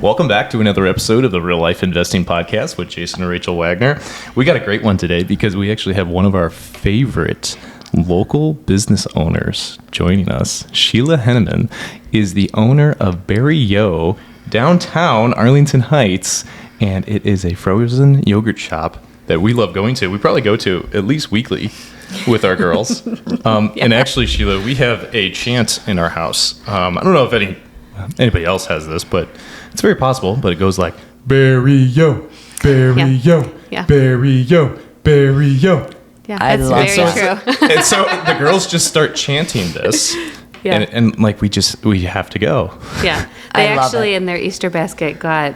Welcome back to another episode of the Real Life Investing Podcast with Jason and Rachel Wagner. We got a great one today because we actually have one of our favorite local business owners joining us. Sheila Henneman is the owner of Berry Yo downtown Arlington Heights, and it is a frozen yogurt shop that we love going to. We probably go to at least weekly with our girls. And actually, Sheila, we have a chant in our house. I don't know if anybody else has this, but it's very possible. But it goes like, Berry Yo, Berry Yo, Berry Yo, Berry Yo. Yeah, that's very true. And so the girls just start chanting this. Yeah. And like we have to go. Yeah. They actually in their Easter basket got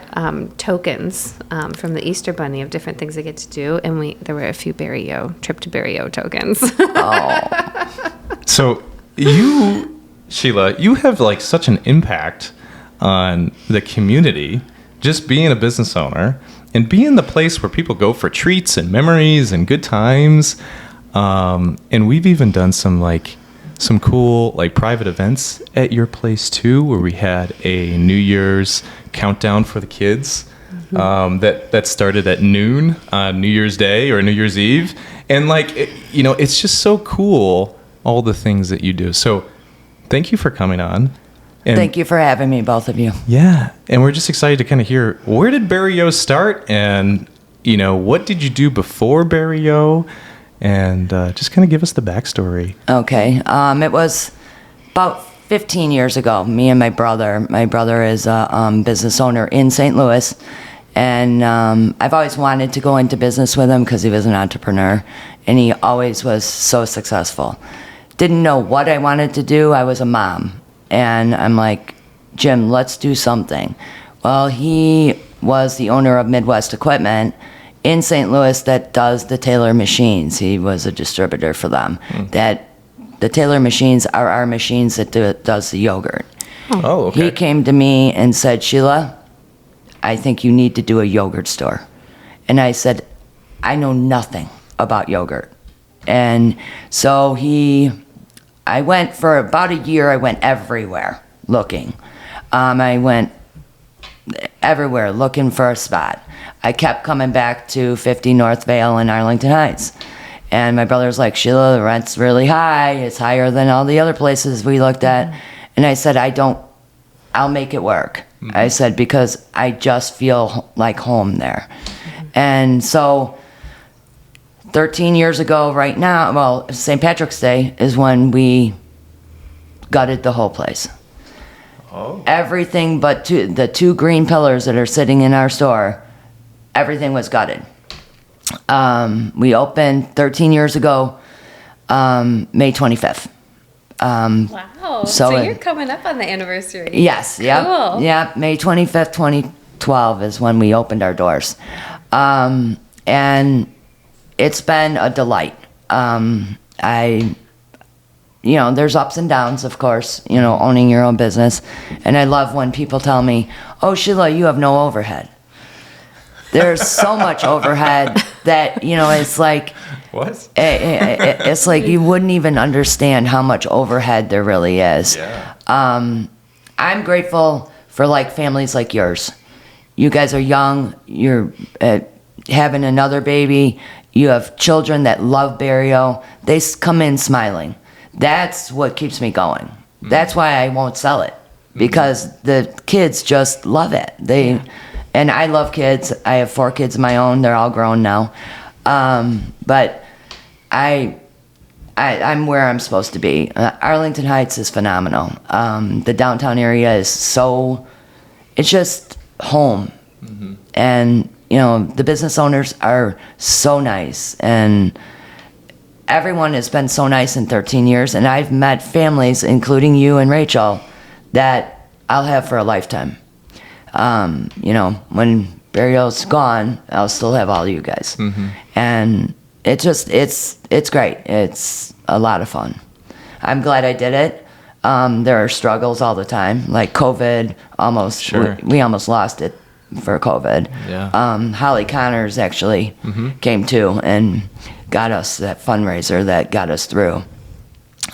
tokens from the Easter Bunny of different things they get to do, and there were a few trip to Berry Yo tokens. Oh. So you, Sheila, you have like such an impact on the community, just being a business owner and being the place where people go for treats and memories and good times. And we've even done some cool like private events at your place too, where we had a New Year's countdown for the kids that started at noon on New Year's Day or New Year's Eve, and it's just so cool, all the things that you do. So thank you for coming on. And thank you for having me, both of you. Yeah, and we're just excited to kind of hear, where did Berry Yo start, and what did you do before Berry Yo? And just kind of give us the backstory. Okay. It was about 15 years ago. Me and my brother. My brother is a business owner in St. Louis. And I've always wanted to go into business with him because he was an entrepreneur. And he always was so successful. Didn't know what I wanted to do. I was a mom. And I'm like, Jim, let's do something. Well, he was the owner of Midwest Equipment in St. Louis that does the Taylor machines. He was a distributor for them. That the Taylor machines are our machines that does the yogurt. Oh, okay. He came to me and said, Sheila, I think you need to do a yogurt store. And I said, I know nothing about yogurt. And so I went for about a year, I went everywhere looking. I went everywhere looking for a spot. I kept coming back to 50 North Vale in Arlington Heights. And my brother's like, Sheila, the rent's really high. It's higher than all the other places we looked at. And I said, I'll make it work. I said, because I just feel like home there. And so 13 years ago right now, well, St. Patrick's Day is when we gutted the whole place. Oh. Everything but the two green pillars that are sitting in our store, everything was gutted. We opened 13 years ago, May 25th. Wow. So you're coming up on the anniversary. Yes. Yep. Cool. Yep. May 25th, 2012 is when we opened our doors. And it's been a delight. There's ups and downs, of course, owning your own business. And I love when people tell me, oh, Sheila, you have no overhead. There's so much overhead that, it's like... What? It's like you wouldn't even understand how much overhead there really is. Yeah. I'm grateful for, families like yours. You guys are young. You're having another baby. You have children that love Berry Yo. They come in smiling. That's what keeps me going. That's why I won't sell it, because the kids just love it. And I love kids. I have 4 kids of my own. They're all grown now. But I'm where I'm supposed to be. Arlington Heights is phenomenal. The downtown area is it's just home. Mm-hmm. And, the business owners are so nice. And everyone has been so nice in 13 years. And I've met families, including you and Rachel, that I'll have for a lifetime. When Berry Yo's gone, I'll still have all you guys. Mm-hmm. And it's great. It's a lot of fun. I'm glad I did it. There are struggles all the time, like COVID. We almost lost it for COVID. Yeah. Holly Connors actually came too and got us that fundraiser that got us through.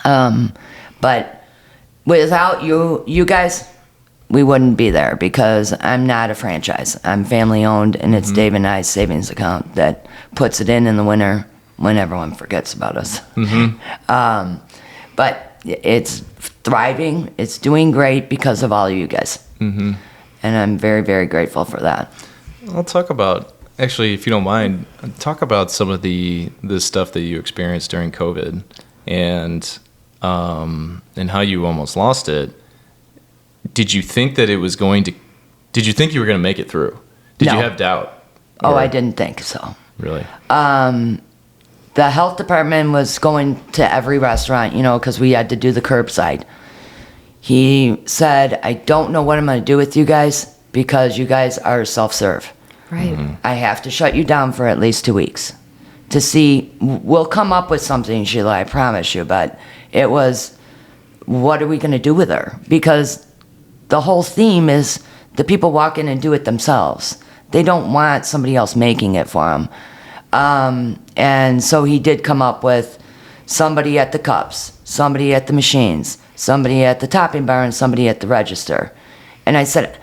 But without you guys, we wouldn't be there because I'm not a franchise. I'm family owned, and it's Dave and I's savings account that puts it in the winter when everyone forgets about us. But it's thriving. It's doing great because of all of you guys. And I'm very, very grateful for that. I'll talk about, actually, if you don't mind, talk about some of the stuff that you experienced during COVID and how you almost lost it. Did you think that it was going to, did you think you were going to make it through? Did No. you have doubt? Oh, Or- I didn't think so. Really? The health department was going to every restaurant, because we had to do the curbside. He said, I don't know what I'm going to do with you guys because you guys are self-serve. Right. I have to shut you down for at least 2 weeks to see. We'll come up with something, Sheila, I promise you. But it was, what are we going to do with her? Because the whole theme is the people walk in and do it themselves. They don't want somebody else making it for them. And so he did come up with somebody at the cups, somebody at the machines, somebody at the topping bar, and somebody at the register. And I said,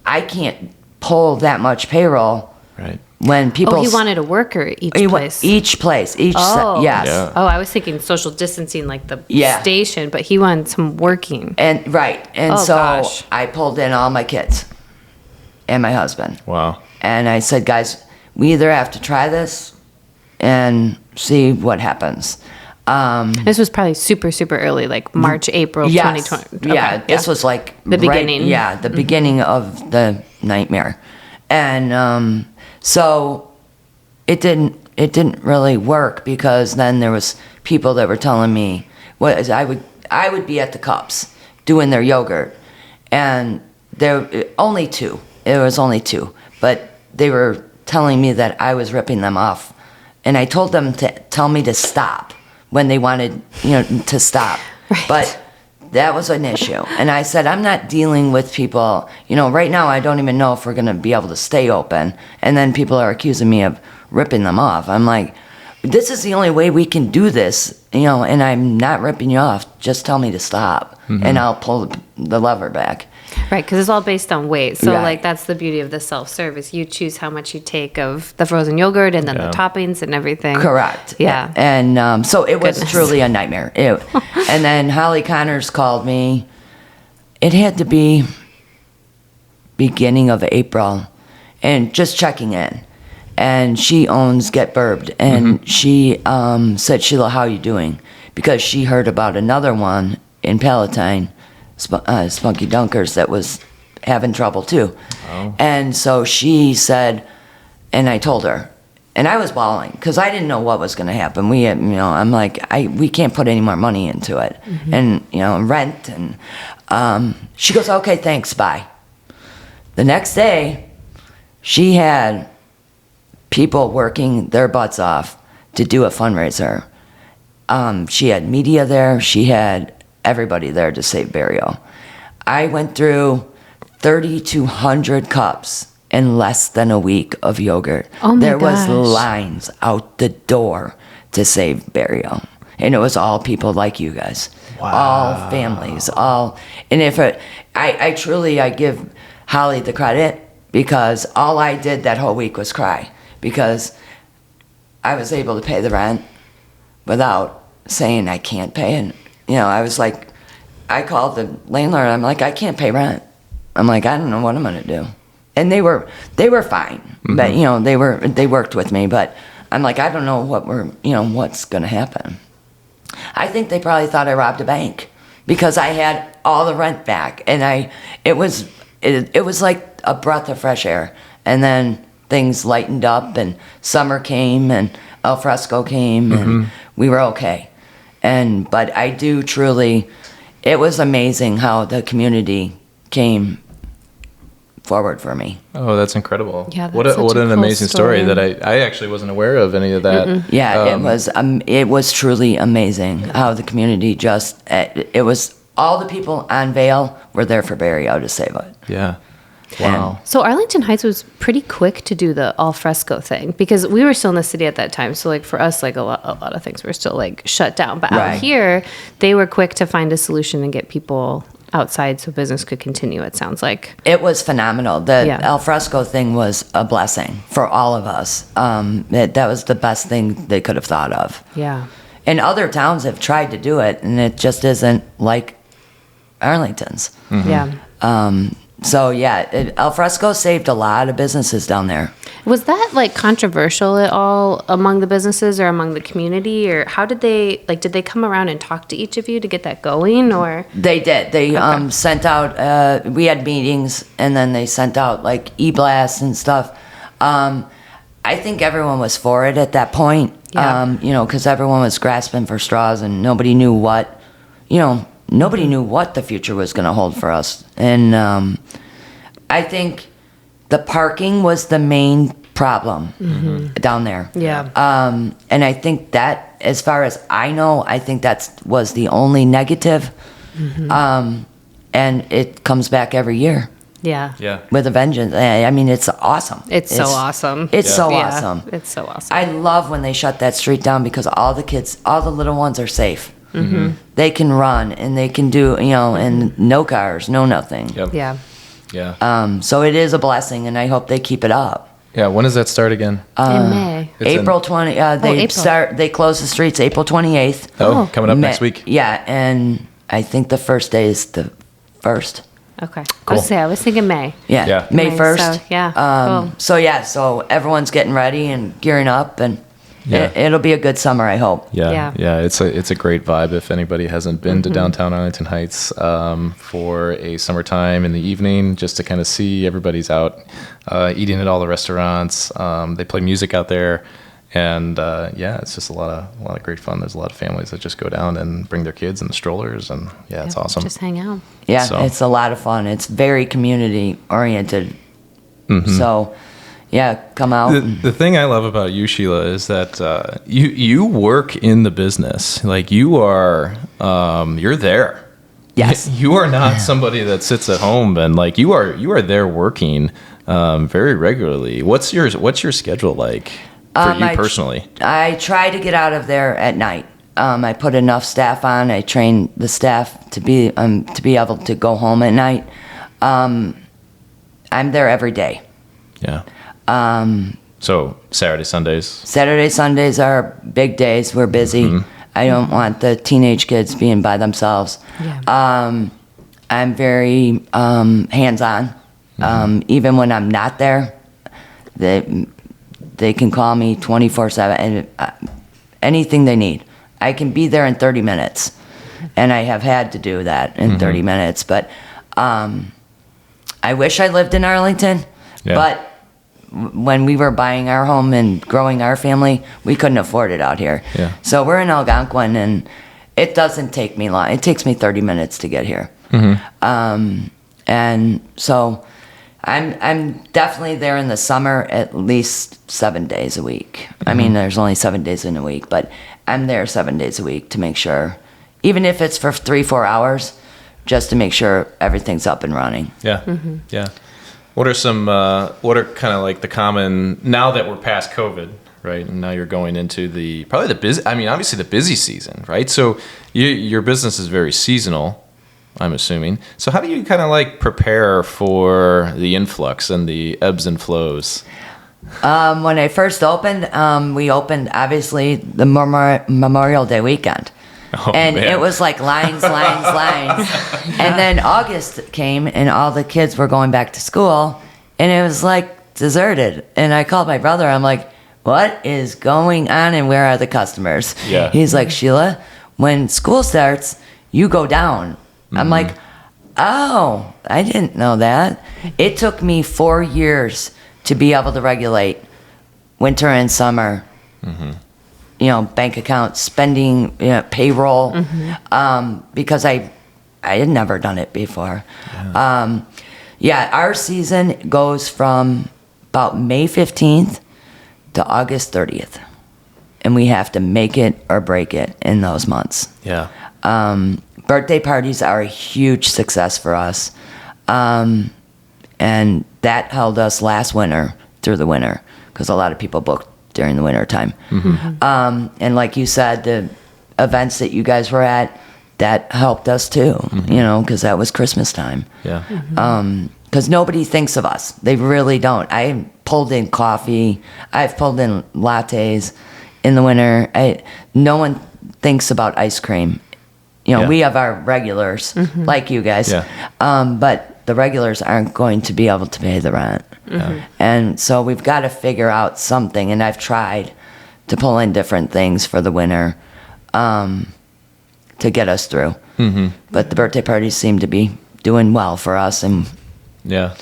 I can't pull that much payroll. Right. When people... Oh, he wanted a worker each place. Each place, yes. Yeah. Oh, I was thinking social distancing, like the Yeah. station, but he wanted some working. And right. And Oh, so gosh. I pulled in all my kids and my husband. Wow. And I said, guys, we either have to try this and see what happens. This was probably super, super early, like March, April 2020. Okay, Yeah, this was like The beginning. Yeah, the beginning of the nightmare. And so it didn't really work because then there was people that were telling me I would be at the cups doing their yogurt, and there only two. It was only two, but they were telling me that I was ripping them off, and I told them to tell me to stop when they wanted to stop. Right. But that was an issue, and I said, I'm not dealing with people. Right now I don't even know if we're going to be able to stay open, and then people are accusing me of ripping them off. I'm like, this is the only way we can do this, and I'm not ripping you off. Just tell me to stop, and I'll pull the lever back. Right, because it's all based on weight. So, Right. like, that's the beauty of the self-service. You choose how much you take of the frozen yogurt and then the toppings and everything. Correct. Yeah. And so it was Goodness. truly a nightmare. And then Holly Connors called me. It had to be beginning of April, and just checking in. And she owns Get Burbed, and she said, Sheila, how are you doing? Because she heard about another one in Palatine, Spunky Dunkers, that was having trouble too. Oh. And so she said, and I told her, and I was bawling because I didn't know what was going to happen. We had, I'm like, we can't put any more money into it, and rent. And she goes, okay, thanks, bye. The next day, she had people working their butts off to do a fundraiser. She had media there. She had everybody there to save burial. I went through 3,200 cups in less than a week of yogurt. Oh my There gosh. was lines out the door to save burial. And it was all people like you guys. Wow. All families, and if I truly give Holly the credit, because all I did that whole week was cry, because I was able to pay the rent without saying I can't pay. And I was like, I called the landlord. I'm like, I can't pay rent. I'm like, I don't know what I'm gonna do. And they were fine, but they worked with me. But I'm like, I don't know what's gonna happen. I think they probably thought I robbed a bank because I had all the rent back, and it was like a breath of fresh air. And then things lightened up, and summer came, and al fresco came, and we were okay. But I do truly, it was amazing how the community came forward for me. Oh, that's incredible. Yeah, that's what such an a cool amazing story story. that I actually wasn't aware of any of that. Yeah, it was truly amazing how the community it was all the people on Vail were there for burial to save it. Yeah. Wow. So Arlington Heights was pretty quick to do the al fresco thing because we were still in the city at that time. So like for us, like a lot of things were still like shut down. But Right. out here, they were quick to find a solution and get people outside so business could continue, it sounds like. It was phenomenal. The Yeah. alfresco thing was a blessing for all of us. That was the best thing they could have thought of. Yeah. And other towns have tried to do it, and it just isn't like Arlington's. Yeah. So yeah, alfresco saved a lot of businesses down there. Was that like controversial at all among the businesses or among the community, or how did they come around and talk to each of you to get that going, or? They did. They sent out. We had meetings, and then they sent out like e-blasts and stuff. I think everyone was for it at that point. Yeah. Because everyone was grasping for straws, and nobody knew what the future was going to hold for us. And I think the parking was the main problem down there. Yeah. And I think that, as far as I know, I think that was the only negative. And it comes back every year Yeah. Yeah. with a vengeance. I mean, it's awesome. It's so awesome. It's so Yeah, awesome. It's so awesome. I love when they shut that street down because all the kids, all the little ones are safe. They can run and they can do, and no cars, no nothing. Yep. Yeah. Yeah. So it is a blessing, and I hope they keep it up. Yeah. When does that start again? In May. It's in- April 20. April. They close the streets April 28th. Oh, coming up next week. Yeah, and I think the first day is the 1st. Okay. Cool. I was thinking May. Yeah, Yeah. May May, 1st. so, yeah, cool. So everyone's getting ready and gearing up, and Yeah. it'll be a good summer, I hope. Yeah, Yeah. yeah, it's a great vibe. If anybody hasn't been to downtown Arlington Heights for a summertime in the evening, just to kind of see everybody's out eating at all the restaurants. They play music out there, and it's just a lot of great fun. There's a lot of families that just go down and bring their kids in the strollers, and it's Yeah, awesome. Just hang out. Yeah, So- it's a lot of fun. It's very community oriented. So, yeah, come out. The thing I love about you, Sheila, is that you work in the business. Like you are, you're there. Yes. You are not somebody that sits at home, and like you are there working very regularly. What's your schedule like for you personally? I try to get out of there at night. I put enough staff on. I train the staff to be able to go home at night. I'm there every day. Yeah. So Saturday, Sundays. Saturday, Sundays are big days. We're busy. I don't want the teenage kids being by themselves. Yeah. I'm very hands-on. Even when I'm not there, they can call me 24/7 and anything they need. I can be there in 30 minutes, and I have had to do that in 30 minutes. But I wish I lived in Arlington, but when we were buying our home and growing our family, we couldn't afford it out here. Yeah. So we're in Algonquin, and it doesn't take me long. It takes me 30 minutes to get here. And so I'm definitely there in the summer at least 7 days a week. I mean, there's only 7 days in a week, but I'm there 7 days a week to make sure, even if it's for 3-4 hours, just to make sure everything's up and running. Yeah. Yeah. What are kind of like the common, now that we're past COVID, right? And now you're going into obviously the busy season, right? So your business is very seasonal, I'm assuming. So how do you kind of like prepare for the influx and the ebbs and flows? When I first opened, we opened obviously the Memorial Day weekend. Oh, and man. it was like lines. And then August came and all the kids were going back to school and it was like deserted. And I called my brother. I'm like, what is going on and where are the customers? Yeah. He's like, Sheila, when school starts, you go down. I'm like, oh, I didn't know that. It took me 4 years to be able to regulate winter and summer. Bank accounts, spending, payroll, because I had never done it before. Our season goes from about May 15th to August 30th. And we have to make it or break it in those months. Yeah. Birthday parties are a huge success for us. And that held us last winter through the winter because a lot of people booked during the winter time. And like you said, the events that you guys were at, that helped us too, because that was Christmas time. Yeah. Because nobody thinks of us. They really don't. I pulled in coffee. I've pulled in lattes in the winter. No one thinks about ice cream. We have our regulars, like you guys. Yeah. But the regulars aren't going to be able to pay the rent. And so we've got to figure out something. And I've tried to pull in different things for the winter to get us through. But the birthday parties seem to be doing well for us. And yeah.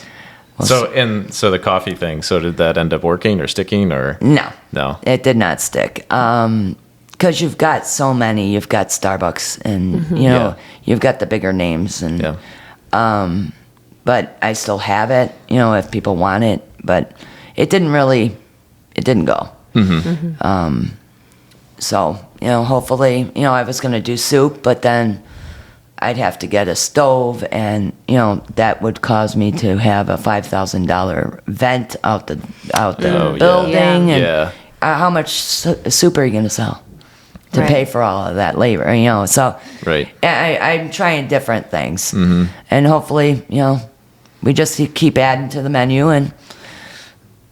So the coffee thing, so did that end up working or sticking or? No, it did not stick. Because you've got so many. You've got Starbucks and, you've got the bigger names. And but I still have it, if people want it. But it didn't go. So, hopefully, I was going to do soup, but then I'd have to get a stove, and, that would cause me to have a $5,000 vent out the building. And how much soup are you going to sell to pay for all of that labor? So I'm trying different things. And hopefully, we just keep adding to the menu, and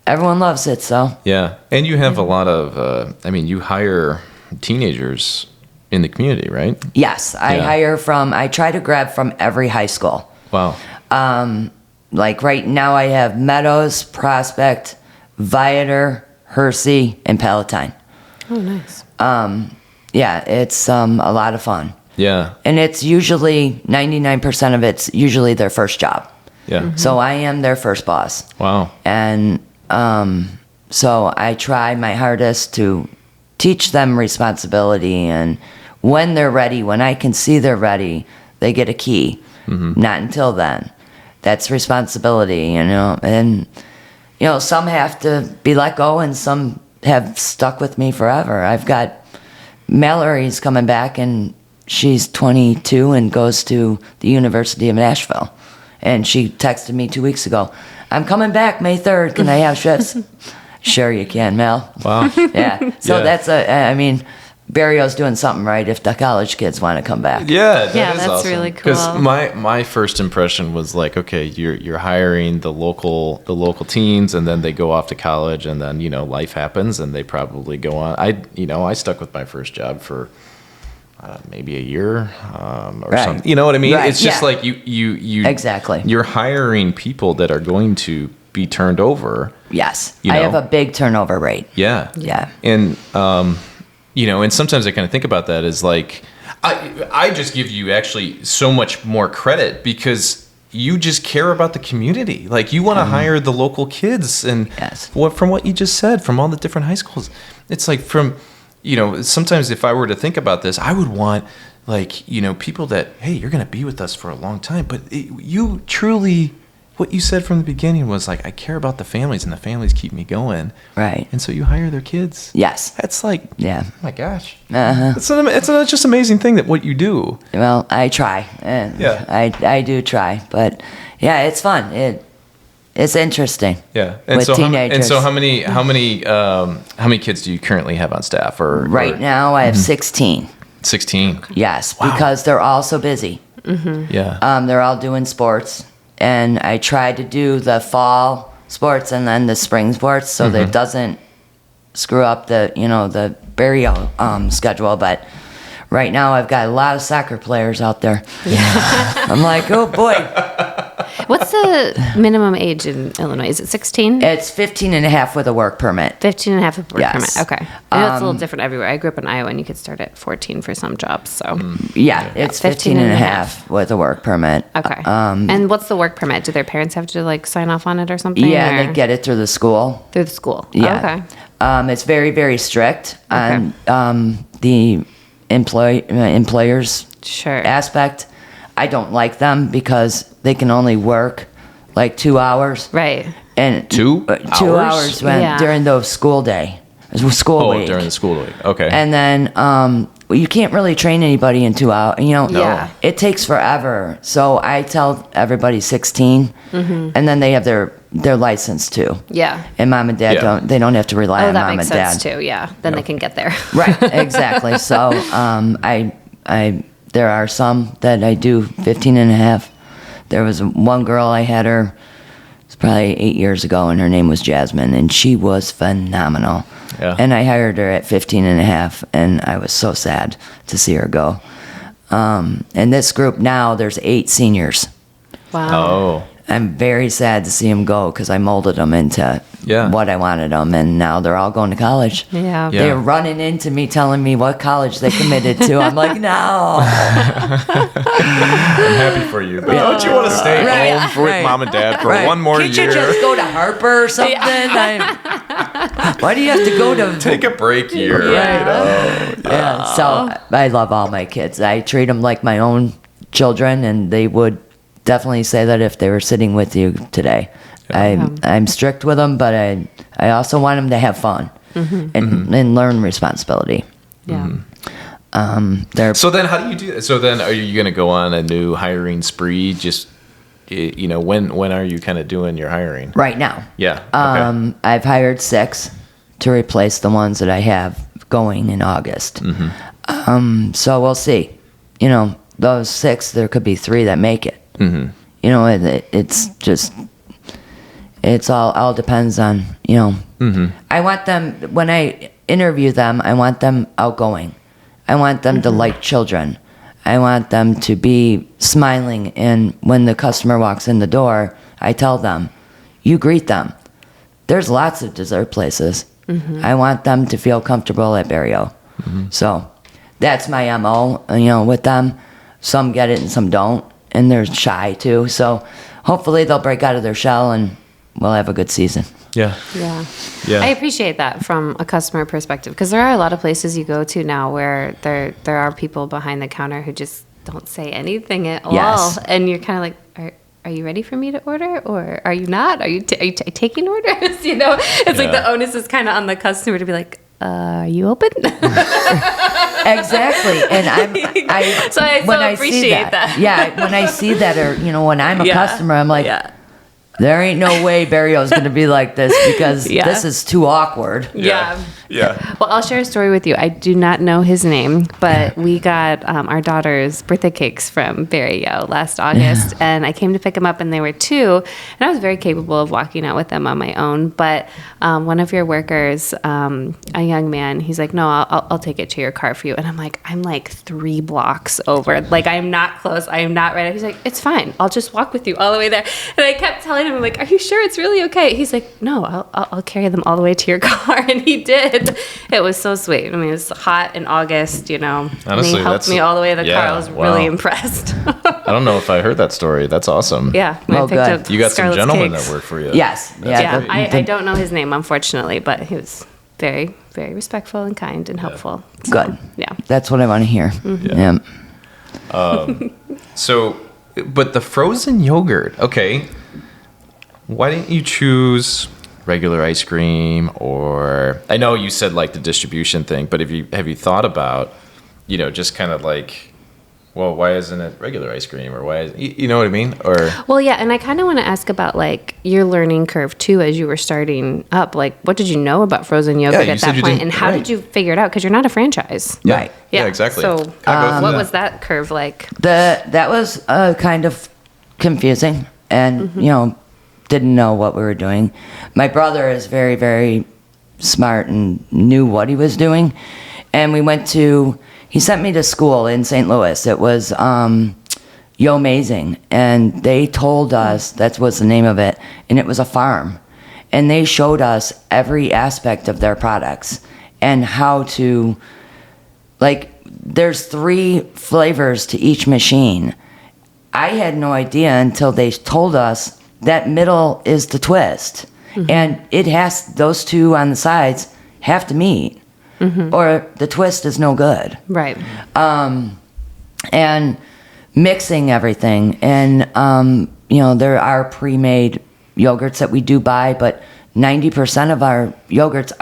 everyone loves it. So yeah, and you have a lot of. You hire teenagers in the community, right? Yes, I I try to grab from every high school. Wow. Like right now, I have Meadows, Prospect, Viator, Hersey, and Palatine. Oh, nice. Yeah, it's a lot of fun. Yeah. And it's usually 99% of it's usually their first job. Yeah. So I am their first boss. Wow. And so I try my hardest to teach them responsibility, and when they're ready, when I can see they're ready, they get a key. Not until then. That's responsibility, and some have to be let go, and some have stuck with me forever. I've got Mallory's coming back, and she's 22 and goes to the University of Nashville, and she texted me 2 weeks ago, "I'm coming back May 3rd. Can I have shifts?" Sure you can, Mel. Wow. Yeah. So that's Barrio's doing something right if the college kids want to come back. Yeah, that's awesome. really cool. Because my first impression was like, okay, you're hiring the local teens, and then they go off to college, and then life happens, and they probably go on. I stuck with my first job for maybe a year or something. You know what I mean? Right. It's just like you exactly. You're hiring people that are going to be turned over. Yes, I have a big turnover rate. Yeah. And and sometimes I kind of think about that as like, I just give you actually so much more credit because you just care about the community. Like you want to hire the local kids, and from what you just said, from all the different high schools, it's like sometimes if I were to think about this, I would want people that, hey, you're going to be with us for a long time, but you truly, what you said from the beginning was like, I care about the families, and the families keep me going. Right. And so you hire their kids. Yes. That's like, oh my gosh. It's just amazing thing that what you do. Well, I try. I do try, but it's fun. It's interesting. Yeah. And with so teenagers. how many kids do you currently have on staff? Right now I have 16. 16. Yes, wow. Because they're all so busy. Yeah. They're all doing sports. And I try to do the fall sports and then the spring sports so that it doesn't screw up the burial schedule. But right now I've got a lot of soccer players out there. Yeah. I'm like, oh boy. What's the minimum age in Illinois? Is it 16? It's 15 and a half with a work permit. 15 and a half with a work Yes. permit. Okay. I know it's a little different everywhere. I grew up in Iowa, and you could start at 14 for some jobs. So it's 15 and a half with a work permit. Okay. And what's the work permit? Do their parents have to sign off on it or something? Yeah, or? they get it through the school. Through the school. Yeah. Okay. It's very, very strict on the employer's aspect. I don't like them because they can only work like 2 hours. Right. And 2 hours during the school day. School week. Oh, during the school week. Okay. And then you can't really train anybody in 2 hours. It takes forever. So I tell everybody 16, and then they have their license too. Yeah. And mom and dad don't have to rely on mom and dad. that makes sense too. Yeah. Then they can get there. Right. Exactly. So there are some that I do 15 and a half. There was one girl, I had her, it was probably 8 years ago, and her name was Jasmine, and she was phenomenal. Yeah. And I hired her at 15 and a half, and I was so sad to see her go. And this group now, there's 8 seniors. Wow. Oh. I'm very sad to see them go because I molded them into what I wanted them, and now they're all going to college. Yeah. Yeah. They're running into me telling me what college they committed to. I'm like, no. I'm happy for you. But don't you want to stay home with mom and dad for one more Can't year? you just go to Harper or something? Why do you have to go to... Take a break year. Yeah, so I love all my kids. I treat them like my own children, and they would definitely say that if they were sitting with you today. I'm strict with them, but I also want them to have fun and learn responsibility. Yeah. So then how do you do that? So then are you going to go on a new hiring spree? Just, when are you kind of doing your hiring? Right now. Yeah. Okay. I've hired 6 to replace the ones that I have going in August. So we'll see. Those 6, there could be 3 that make it. It's just, it's all depends on, I want them, when I interview them, I want them outgoing. I want them to like children. I want them to be smiling, and when the customer walks in the door, I tell them, you greet them. There's lots of dessert places. I want them to feel comfortable at Barrio. So that's my MO, with them. Some get it and some don't, and they're shy too. So hopefully they'll break out of their shell and we'll have a good season. Yeah. I appreciate that from a customer perspective, because there are a lot of places you go to now where there are people behind the counter who just don't say anything at all, and you're kind of like, are you ready for me to order, or are you not? Are you taking orders? It's like the onus is kind of on the customer to be like, are you open? Exactly. And I appreciate that. Yeah, when I see that, or when I'm a customer, I'm like, there ain't no way Barrio's going to be like this, because this is too awkward. Yeah. Well, I'll share a story with you. I do not know his name, but we got our daughter's birthday cakes from Barrio last August, and I came to pick them up, and they were 2, and I was very capable of walking out with them on my own. But one of your workers, a young man, he's like, no, I'll take it to your car for you. And I'm like 3 blocks over. Like, I'm not close. I am not ready. He's like, it's fine. I'll just walk with you all the way there. And I kept telling him, I'm like, are you sure it's really okay? He's like, no, I'll carry them all the way to your car. And he did. It was so sweet. I mean, it was hot in August, Honestly, and he helped me all the way to the car. I was really impressed. I don't know if I heard that story. That's awesome. Yeah. Well, good. You got Scarlett's some gentlemen cakes. that work for you. Yes. Yeah. I don't know his name, unfortunately, but he was very, very respectful and kind and helpful. So, Good. Yeah. That's what I want to hear. Yeah. So, but the frozen yogurt, okay. Why didn't you choose regular ice cream? Or I know you said like the distribution thing, but have you thought about, just kind of like, well, why isn't it regular ice cream, or why is, you know what I mean? Or well, yeah, and I kind of want to ask about like your learning curve too as you were starting up. Like, what did you know about frozen yogurt at that point, and how did you figure it out? Because you're not a franchise, Right? Yeah, exactly. So, what was that curve like? That was kind of confusing, and didn't know what we were doing. My brother is very, very smart and knew what he was doing, and he sent me to school in St. Louis. It was Yo Amazing, and they told us, that was the name of it, and it was a farm, and they showed us every aspect of their products and how to, like, there's 3 flavors to each machine. I had no idea until they told us that middle is the twist, and it has, those 2 on the sides have to meet, or the twist is no good. Right. And mixing everything, and there are pre-made yogurts that we do buy, but 90% of our yogurts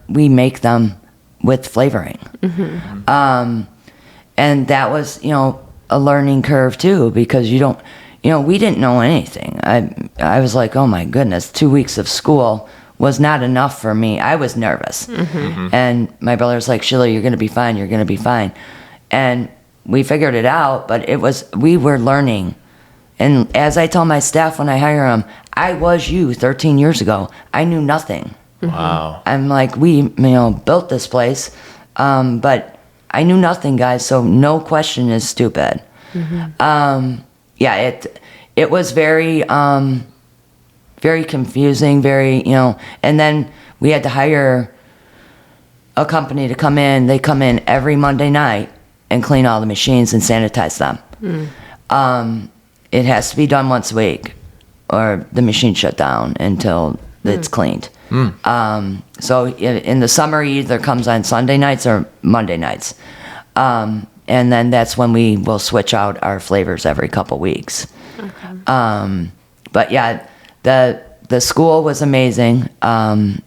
we make them with flavoring. And that was a learning curve too, because we didn't know anything. I was like, oh my goodness, 2 weeks of school was not enough for me. I was nervous. And my brother's like, Sheila, you're going to be fine. You're going to be fine. And we figured it out, but we were learning. And as I tell my staff when I hire them, I was you 13 years ago. I knew nothing. Wow. I'm like, we, built this place, but I knew nothing, guys, so no question is stupid. It was very, very confusing, very, and then we had to hire a company to come in. They come in every Monday night and clean all the machines and sanitize them. It has to be done once a week, or the machine shut down until it's cleaned. So in the summer, he either comes on Sunday nights or Monday nights. And then that's when we will switch out our flavors every couple weeks. Okay. But yeah, the school was amazing. And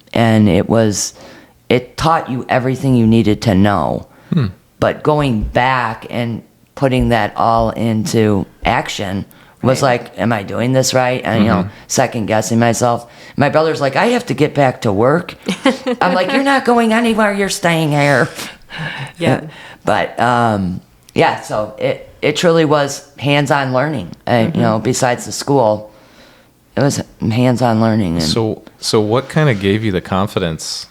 it taught you everything you needed to know. But going back and putting that all into action was like, am I doing this right? And, second guessing myself. My brother's like, I have to get back to work. I'm like, you're not going anywhere. You're staying here. Yeah. But, so it truly was hands-on learning. Besides the school, it was hands-on learning. And So what kind of gave you the confidence,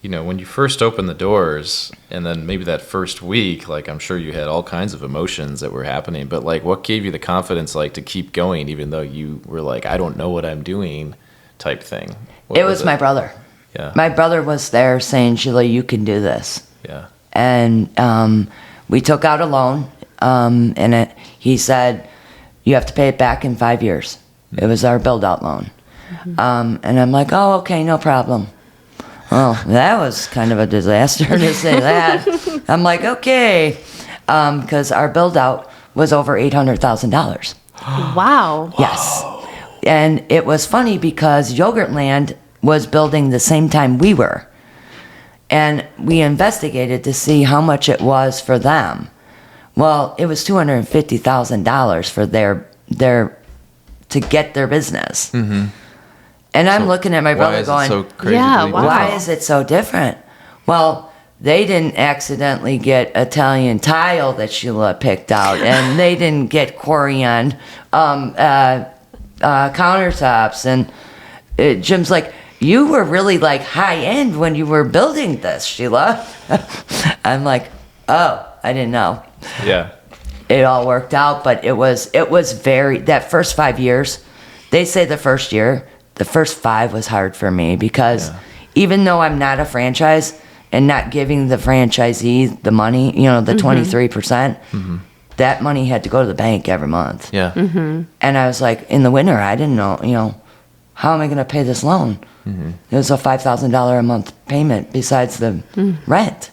when you first opened the doors, and then maybe that first week, like, I'm sure you had all kinds of emotions that were happening, but like, what gave you the confidence, like, to keep going, even though you were like, I don't know what I'm doing type thing? It was my brother. Yeah. My brother was there saying, Sheila, you can do this. Yeah. And we took out a loan, and he said, you have to pay it back in 5 years. It was our build-out loan. And I'm like, oh, okay, no problem. Well, that was kind of a disaster to say that. I'm like, okay, because our build-out was over $800,000. Wow. Yes. And it was funny because Yogurtland was building the same time we were. And we investigated to see how much it was for them. Well, it was $250,000 for their to get their business. And I'm looking at my brother going, so crazy? Yeah, wow. why is it so different? Well, they didn't accidentally get Italian tile that Sheila picked out, and they didn't get Corian countertops. And Jim's like, you were really like high end when you were building this, Sheila. I'm like, oh, I didn't know. Yeah. It all worked out, but it was very, that first 5 years, they say the first 5 was hard for me because even though I'm not a franchise and not giving the franchisee the money, the 23%, that money had to go to the bank every month. Yeah. And I was like, in the winter, I didn't know, how am I going to pay this loan? It was a $5,000 a month payment besides the rent.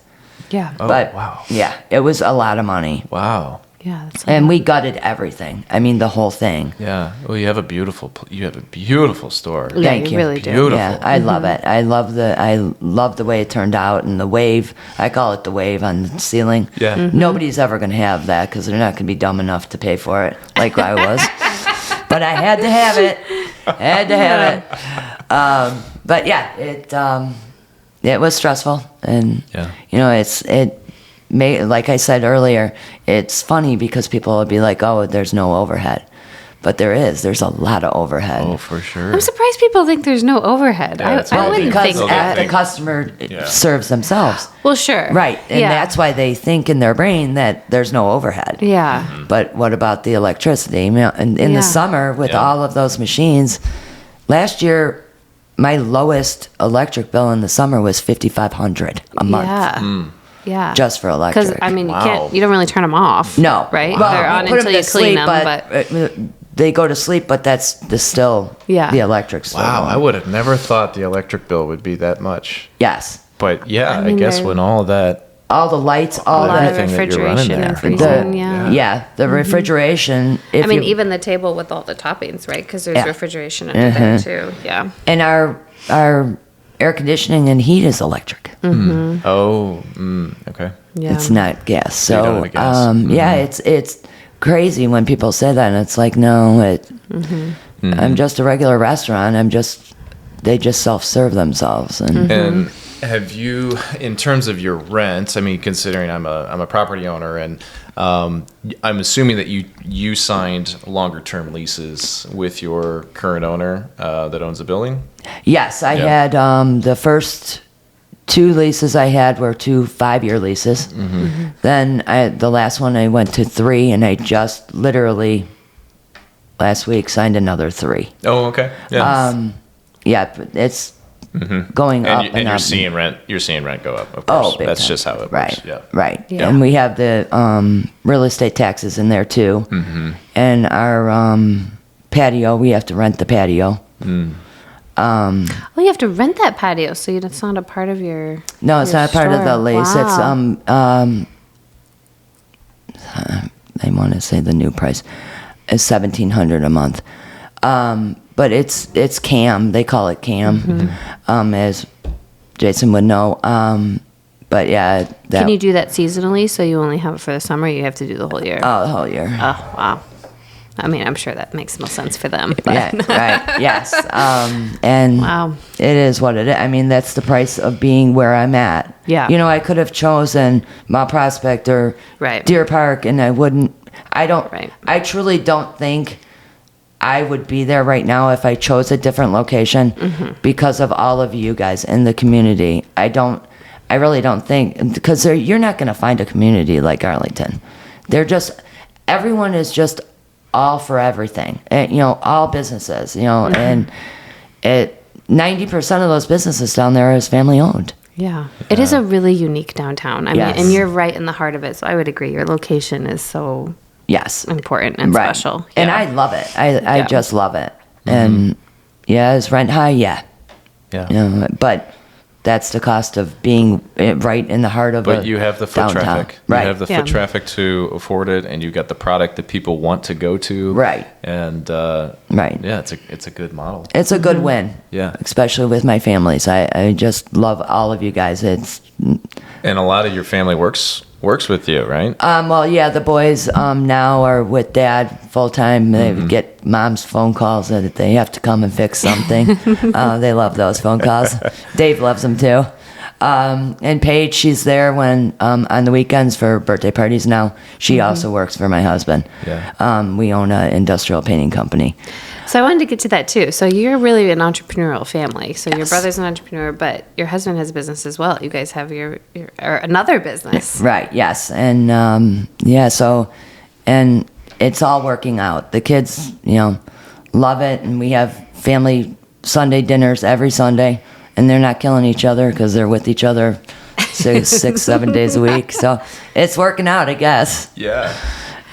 Yeah. Oh, But wow. yeah, it was a lot of money. Wow. Yeah. That's And we gutted everything. I mean, the whole thing. Yeah. Well, you have a beautiful store. Yeah, Thank you you. really do. Beautiful. Yeah, I love it. I love the way it turned out, and the wave. I call it the wave on the ceiling. Yeah. Nobody's ever going to have that because they're not going to be dumb enough to pay for it like I was. But I had to have it. But yeah, it was stressful, and it made, like I said earlier, it's funny because people will be like, oh, there's no overhead. But there's a lot of overhead. Oh, for sure. I'm surprised people think there's no overhead. Yeah, that's I what I wouldn't think. think Because that. the customer serves themselves. Well, sure. Right, and yeah. that's why they think in their brain that there's no overhead. Yeah. But what about the electricity? In Yeah. the summer, with all of those machines, last year, my lowest electric bill in the summer was $5,500 a month. Yeah. Yeah. Just for electric. Because, I mean, Wow. you don't really turn them off. No. Right? Well, They're on put until them you to clean sleep, them. But they go to sleep, but that's still Yeah. the electric still Wow. going. I would have never thought the electric bill would be that much. Yes. But yeah, I mean, guess they're- when all that, All the lights, all a lot of everything that you're running refrigeration and there. freezing. the Yeah. yeah, the refrigeration. If I mean, you- even the table with all the toppings, right? Because there's Yeah. refrigeration under there, too. Yeah. and our air conditioning and heat is electric. okay. Yeah. It's not gas. you don't So have a gas. yeah, it's crazy when people say that, and it's like, no, I'm just a regular restaurant. They just self-serve themselves, and have you, in terms of your rent, I mean, considering I'm a property owner, and I'm assuming that you signed longer term leases with your current owner that owns the building? Yes, I had the first 2 leases I had were 2 5-year leases. Then the last one I went to 3, and I just literally last week signed another 3. Oh, okay. Yeah. Yeah, but it's going up and you're up. seeing rent go up. Of course, big that's time. just how it Right, works. Yeah. right. Yeah. And we have the real estate taxes in there too. And our patio, we have to rent the patio. Well, you have to rent that patio, so it's not a part of your. No, it's your not part of the store. lease. Wow. It's I want to say the new price is $1,700 a month. But it's CAM. They call it CAM, as Jason would know. But yeah, Can you do that seasonally? So you only have it for the summer. You have to do the whole year. the whole year. Oh wow. I mean, I'm sure that makes no sense for them. But. Yeah, right. Yes. And Wow. it is what it is. I mean, that's the price of being where I'm at. Yeah. You know, I could have chosen Mount Prospect or Right. Deer Park, and I wouldn't. Right. I truly don't think I would be there right now if I chose a different location because of all of you guys in the community. I really don't think, because you're not going to find a community like Arlington. Everyone is just all for everything, and, all businesses, and 90% of those businesses down there is family owned. Yeah. It is a really unique downtown. I Yes. mean, and you're right in the heart of it. So I would agree. Your location is so Yes. important and Right. special. And Yeah. I love it. I Yeah. just love it. And is rent high? Yeah. Yeah. But that's the cost of being right in the heart of But you have the foot downtown. traffic. Right. You have the Yeah. foot traffic to afford it, and you've got the product that people want to go to. Right. And Right. yeah, it's a good model. It's a good win. Yeah. Especially with my families. I just love all of you guys. And a lot of your family works with you, right? Well, yeah, the boys now are with Dad full time. They get Mom's phone calls that they have to come and fix something. They love those phone calls. Dave loves them too. And Paige, she's there when on the weekends for birthday parties now. She also works for my husband. Yeah. We own an industrial painting company. So I wanted to get to that too. So you're really an entrepreneurial family. So your Yes. brother's an entrepreneur, but your husband has a business as well. You guys have your or another business. Right, yes. And and it's all working out. The kids, love it, and we have family Sunday dinners every Sunday, and they're not killing each other because they're with each other 7 days a week. So it's working out, I guess. Yeah.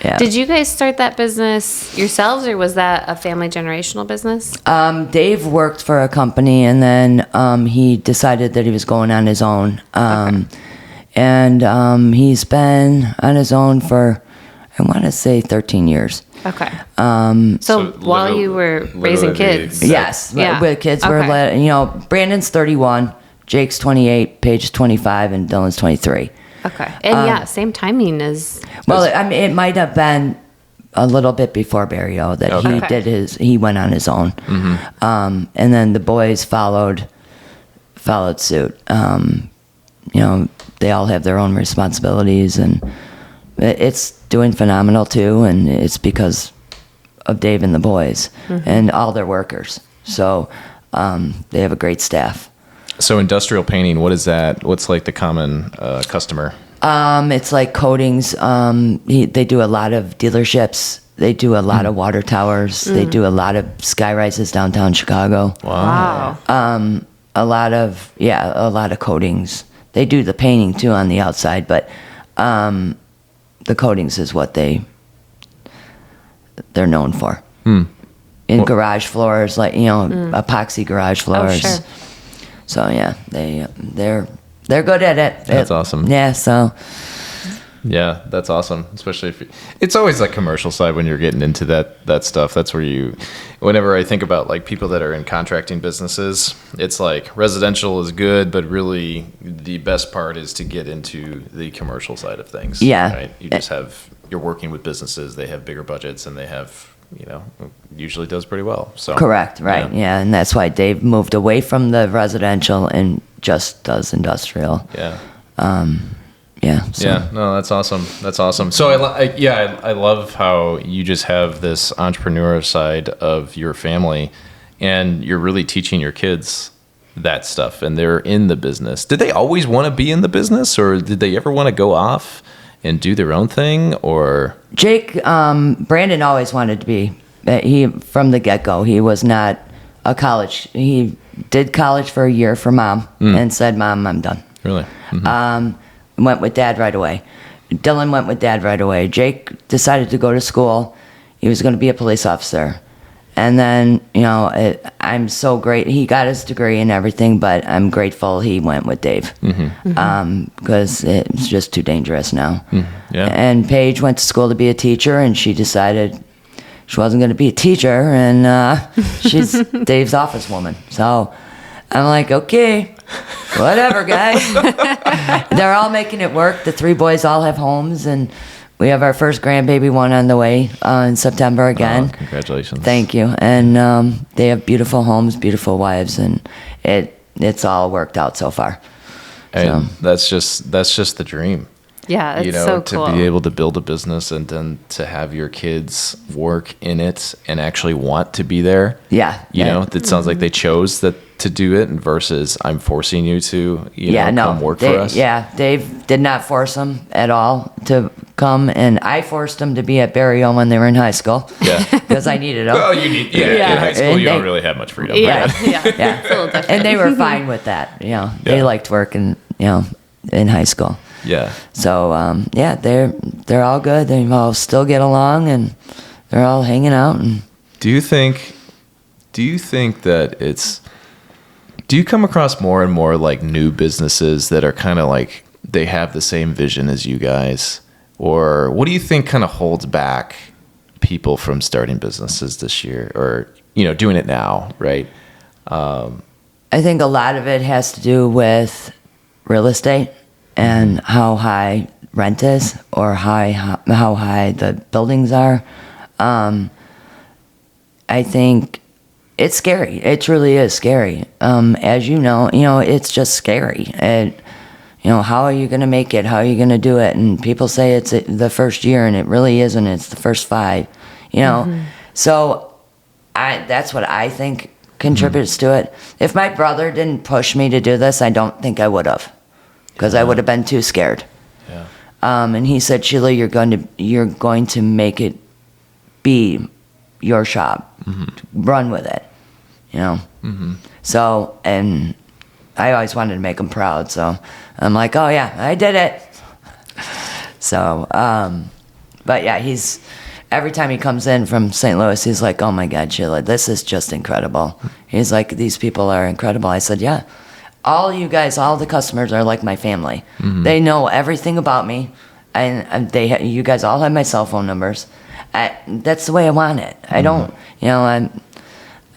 Yeah. Did you guys start that business yourselves, or was that a family generational business? Dave worked for a company, and then he decided that he was going on his own. And he's been on his own for, I want to say, 13 years. Okay. Um, So while you were raising literally kids. the Yes, Yeah. with kids were Okay. Brandon's 31, Jake's 28, Paige 25, and Dylan's 23. Okay. And same timing as. Well, I mean, it might have been a little bit before Barrio that Okay. he went on his own. And then the boys followed suit. They all have their own responsibilities, and it's doing phenomenal too, and it's because of Dave and the boys and all their workers. So they have a great staff. So industrial painting, what is that? What's like the common customer? It's like coatings. They do a lot of dealerships. They do a lot of water towers. They do a lot of sky rises downtown Chicago. Wow. A lot of coatings. They do the painting too on the outside, but the coatings is what they're known for. In garage floors, like epoxy garage floors. sure. So yeah, they're good at it. That's awesome. Yeah, so Yeah, that's awesome. Especially if it's always that commercial side when you're getting into that stuff. That's where whenever I think about like people that are in contracting businesses, it's like residential is good, but really the best part is to get into the commercial side of things. Yeah. Right. You're working with businesses, they have bigger budgets, and they have, usually does pretty well. So correct, right? Yeah, and that's why Dave moved away from the residential and just does industrial. Yeah. Yeah. So. Yeah, no, that's awesome. That's awesome. So I love how you just have this entrepreneur side of your family, and you're really teaching your kids that stuff, and they're in the business. Did they always want to be in the business, or did they ever want to go off and do their own thing? Or Jake, Brandon always wanted to be. He from the get-go. He was not a college. He did college for a year for mom and said, "Mom, I'm done." really? Mm-hmm. Went with dad right away. Dylan went with dad right away. Jake decided to go to school. He was going to be a police officer. And then, I'm so great. He got his degree and everything, but I'm grateful he went with Dave. Because it's just too dangerous now. Yeah. And Paige went to school to be a teacher, and she decided she wasn't going to be a teacher, and she's Dave's office woman. So I'm like, okay, whatever, guys. They're all making it work. The 3 boys all have homes, and we have our first grandbaby one on the way in September again. Oh, congratulations. Thank you. And they have beautiful homes, beautiful wives, and it's all worked out so far. And that's just the dream. Yeah, it's so cool. To be able to build a business and then to have your kids work in it and actually want to be there. Yeah. It sounds like they chose to do it versus I'm forcing you to, come work for us. Yeah, Dave did not force them at all to come, and I forced them to be at Barrio when they were in high school. Yeah. Because I needed them. Well, you need, in high school, you don't really have much freedom. Yeah, Right? yeah. It's a little different. And they were fine with that. They liked working, in high school. Yeah. So they're all good. They all still get along, and they're all hanging out. And do you think that do you come across more and more like new businesses that are kind of like they have the same vision as you guys, or what do you think kind of holds back people from starting businesses this year, or doing it now, right? I think a lot of it has to do with real estate and how high rent is, or how high the buildings are. I think it's scary. It truly is scary. As it's just scary. How are you going to make it? How are you going to do it? And people say it's the first year, and it really isn't. It's the first 5. So that's what I think contributes to it. If my brother didn't push me to do this, I don't think I would have, because I would have been too scared. Yeah. And he said, Sheila, you're going to make it be your shop. Run with it. So, and I always wanted to make him proud, so I'm like, oh yeah, I did it. So, but yeah, every time he comes in from St. Louis, he's like, oh my God, Sheila, this is just incredible. He's like, these people are incredible. I said, yeah, all you guys, all the customers are like my family. They know everything about me, and you guys all have my cell phone numbers. That's the way I want it. I don't,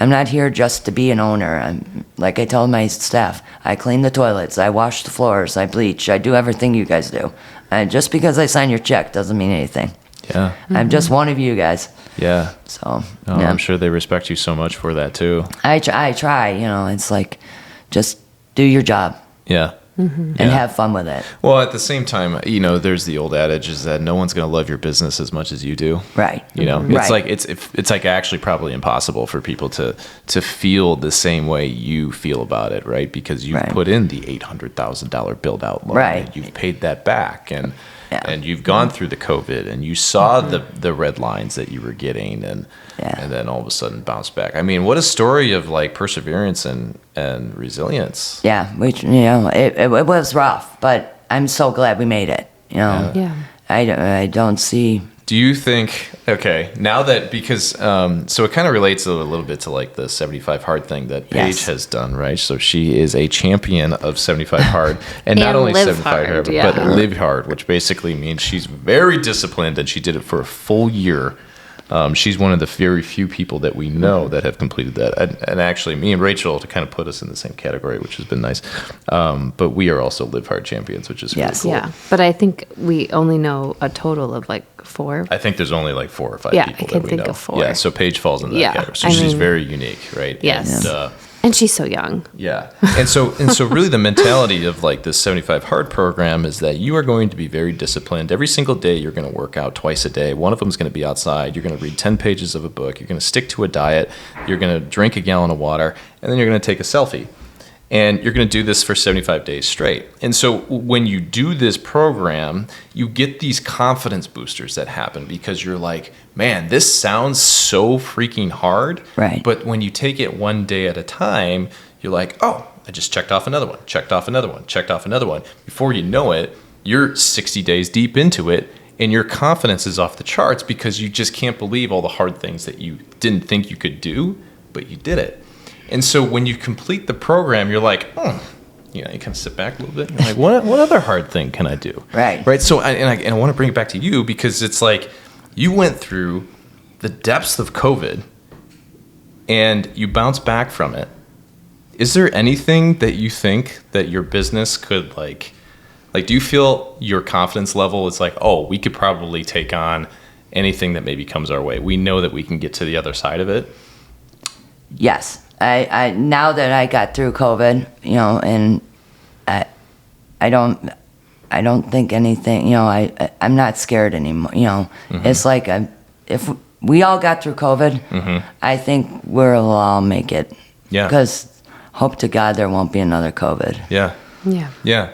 I'm not here just to be an owner. Like I tell my staff, I clean the toilets, I wash the floors, I bleach, I do everything you guys do. And just because I sign your check doesn't mean anything. Yeah. I'm just one of you guys. Yeah. So, yeah. I'm sure they respect you so much for that too. I try, it's like, just do your job. Yeah. And have fun with it. Well, at the same time, there's the old adage is that no one's going to love your business as much as you do. Right. It's like it's like actually probably impossible for people to feel the same way you feel about it, right? Because you've put in the $800,000 build out loan, right? And you've paid that back, and you've gone through the COVID, and you saw the red lines that you were getting, and then all of a sudden bounced back. I mean, what a story of like perseverance and resilience. Yeah, it was rough, but I'm so glad we made it. Yeah. I don't see. Do you think, okay, now that, because, so it kind of relates a little bit to like the 75 hard thing that Paige has done, right? So she is a champion of 75 hard, and not only 75 hard, but live hard, which basically means she's very disciplined, and she did it for a full year. She's one of the very few people that we know that have completed that. And actually, me and Rachel, to kind of put us in the same category, which has been nice. But we are also Live Hard champions, which is really cool. Yeah, but I think we only know a total of like 4. I think there's only like 4 or 5 people that we know. Yeah, I can think of 4. Yeah, so Paige falls in that category. So she's very unique, right? Yes. And she's so young. Yeah. And so really the mentality of like this 75 Hard program is that you are going to be very disciplined. Every single day you're going to work out twice a day. One of them is going to be outside. You're going to read 10 pages of a book. You're going to stick to a diet. You're going to drink a gallon of water, and then you're going to take a selfie. And you're going to do this for 75 days straight. And so when you do this program, you get these confidence boosters that happen because you're like, man, this sounds so freaking hard. Right. But when you take it one day at a time, you're like, oh, I just checked off another one, checked off another one, checked off another one. Before you know it, you're 60 days deep into it, and your confidence is off the charts because you just can't believe all the hard things that you didn't think you could do, but you did it. And so when you complete the program, you're like, you kind of sit back a little bit. And you're like, what other hard thing can I do? Right. So I want to bring it back to you because it's like you went through the depths of COVID and you bounced back from it. Is there anything that you think that your business could like do you feel your confidence level is like, oh, we could probably take on anything that maybe comes our way. We know that we can get to the other side of it. Yes. I now that I got through COVID, and I don't think anything, I'm not scared anymore. It's like if we all got through COVID, I think we'll all make it. Yeah. Because hope to God there won't be another COVID. Yeah. Yeah. Yeah.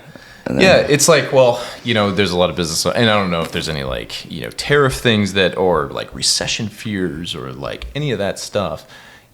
Yeah, it's like, well, there's a lot of business, and I don't know if there's any like, tariff things or like recession fears or like any of that stuff.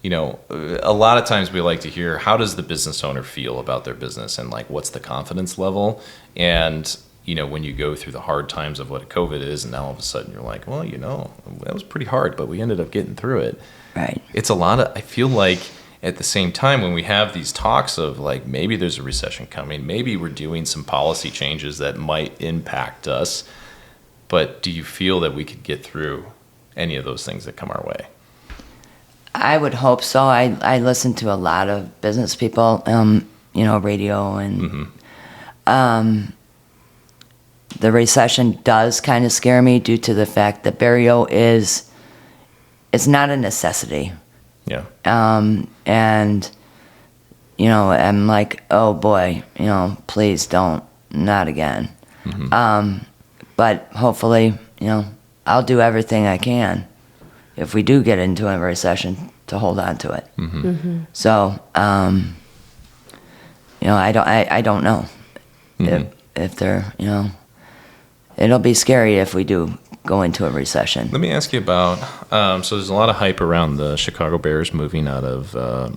A lot of times we like to hear, how does the business owner feel about their business and like what's the confidence level? And when you go through the hard times of what COVID is, and now all of a sudden you're like, well, that was pretty hard, but we ended up getting through it. Right. It's a lot of, I feel like at the same time when we have these talks of like maybe there's a recession coming, maybe we're doing some policy changes that might impact us, but do you feel that we could get through any of those things that come our way? I would hope so. I listen to a lot of business people, radio, and the recession does kind of scare me due to the fact that Barrio it's not a necessity. Yeah. And I'm like, oh boy, please don't, not again. But hopefully, I'll do everything I can if we do get into a recession to hold on to it. So, I don't know if they're, it'll be scary if we do go into a recession. Let me ask you about, so there's a lot of hype around the Chicago Bears moving out of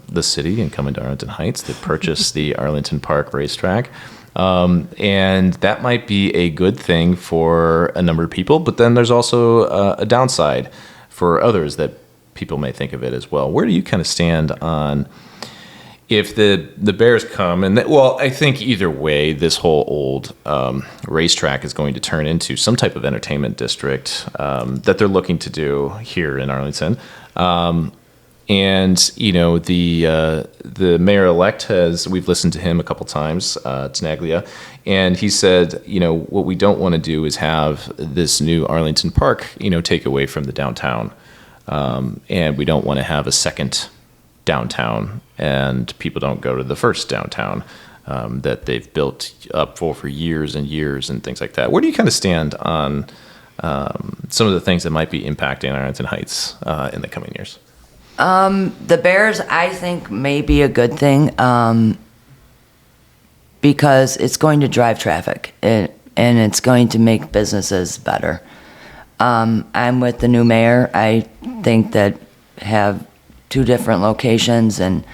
the city and coming to Arlington Heights to purchase the Arlington Park racetrack. And that might be a good thing for a number of people, but then there's also a downside for others that people may think of it as well. Where do you kind of stand on if the Bears come, and I think either way, this whole old racetrack is going to turn into some type of entertainment district that they're looking to do here in Arlington. And the mayor-elect we've listened to him a couple times, Tenaglia, and he said, what we don't want to do is have this new Arlington Park, take away from the downtown. And we don't want to have a second downtown, and people don't go to the first downtown that they've built up for years and years and things like that. Where do you kind of stand on some of the things that might be impacting Arlington Heights in the coming years? The Bears, I think, may be a good thing because it's going to drive traffic and it's going to make businesses better. I'm with the new mayor. I think that have two different locations, and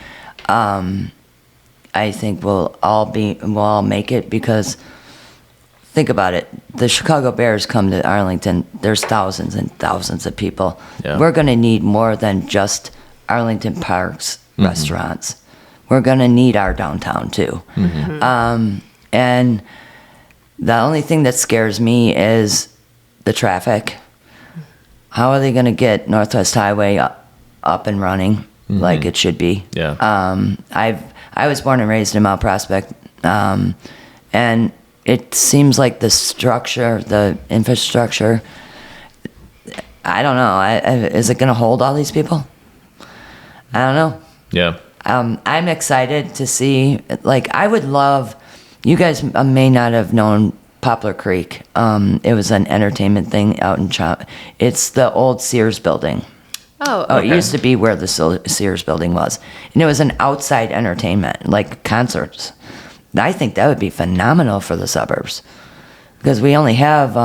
I think we'll all make it because think about it. The Chicago Bears come to Arlington. There's thousands and thousands of people. Yeah. We're going to need more than just Arlington Park's restaurants. We're going to need our downtown too. And the only thing that scares me is the traffic. How are they going to get Northwest Highway up and running like it should be? Yeah. I was born and raised in Mount Prospect, and it seems like the infrastructure, I don't know. Is it going to hold all these people? I don't know. Yeah. I'm excited to see, like, I would love, you guys may not have known Poplar Creek. It was an entertainment thing out in it's the old Sears building. Oh, Oh, okay. it used to be where the Sears building was. And it was an outside entertainment, like concerts. I think that would be phenomenal for the suburbs. Because we only have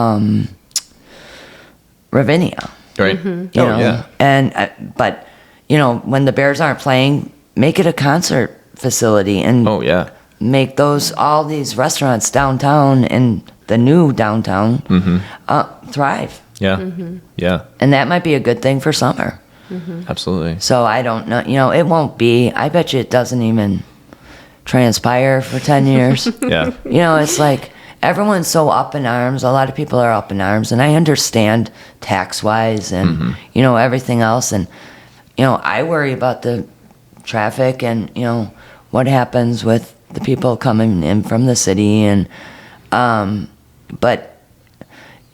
Ravinia. Right. You Oh, know? yeah. And, but, you know, when the Bears aren't playing, make it a concert facility and Oh, yeah. make all these restaurants downtown and the new downtown thrive. Yeah. Yeah. And that might be a good thing for summer. Absolutely. So I don't know. You know, it won't be. I bet you it doesn't even transpire for 10 years. Yeah. You know, it's like everyone's so up in arms. A lot of people are up in arms. And I understand tax-wise and, you know, everything else. And, you know, I worry about the traffic and, you know, what happens with the people coming in from the city. And, but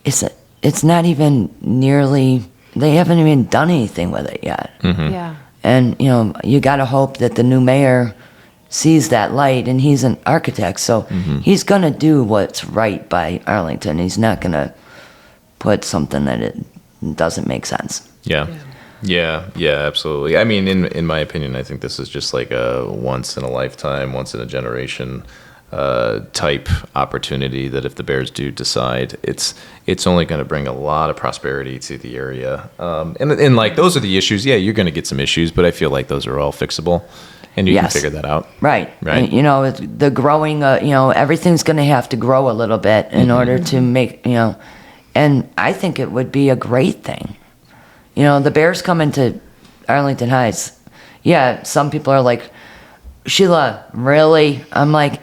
it's not even nearly, they haven't even done anything with it yet. Yeah. And, you know, you got to hope that the new mayor sees that light, and he's an architect, so he's going to do what's right by Arlington. He's not going to put something that it doesn't make sense. Yeah. Yeah. Yeah, absolutely. I mean, in my opinion, I think this is just like a once in a lifetime, once in a generation type opportunity that if the Bears do decide, it's only going to bring a lot of prosperity to the area. And like those are the issues. Yeah, you're going to get some issues, but I feel like those are all fixable, and you can figure that out. Right. Right. And, you know, the growing, you know, everything's going to have to grow a little bit in order to make, you know, and I think it would be a great thing. You know, the Bears coming to Arlington Heights. Yeah, some people are like, Sheila, really? I'm like,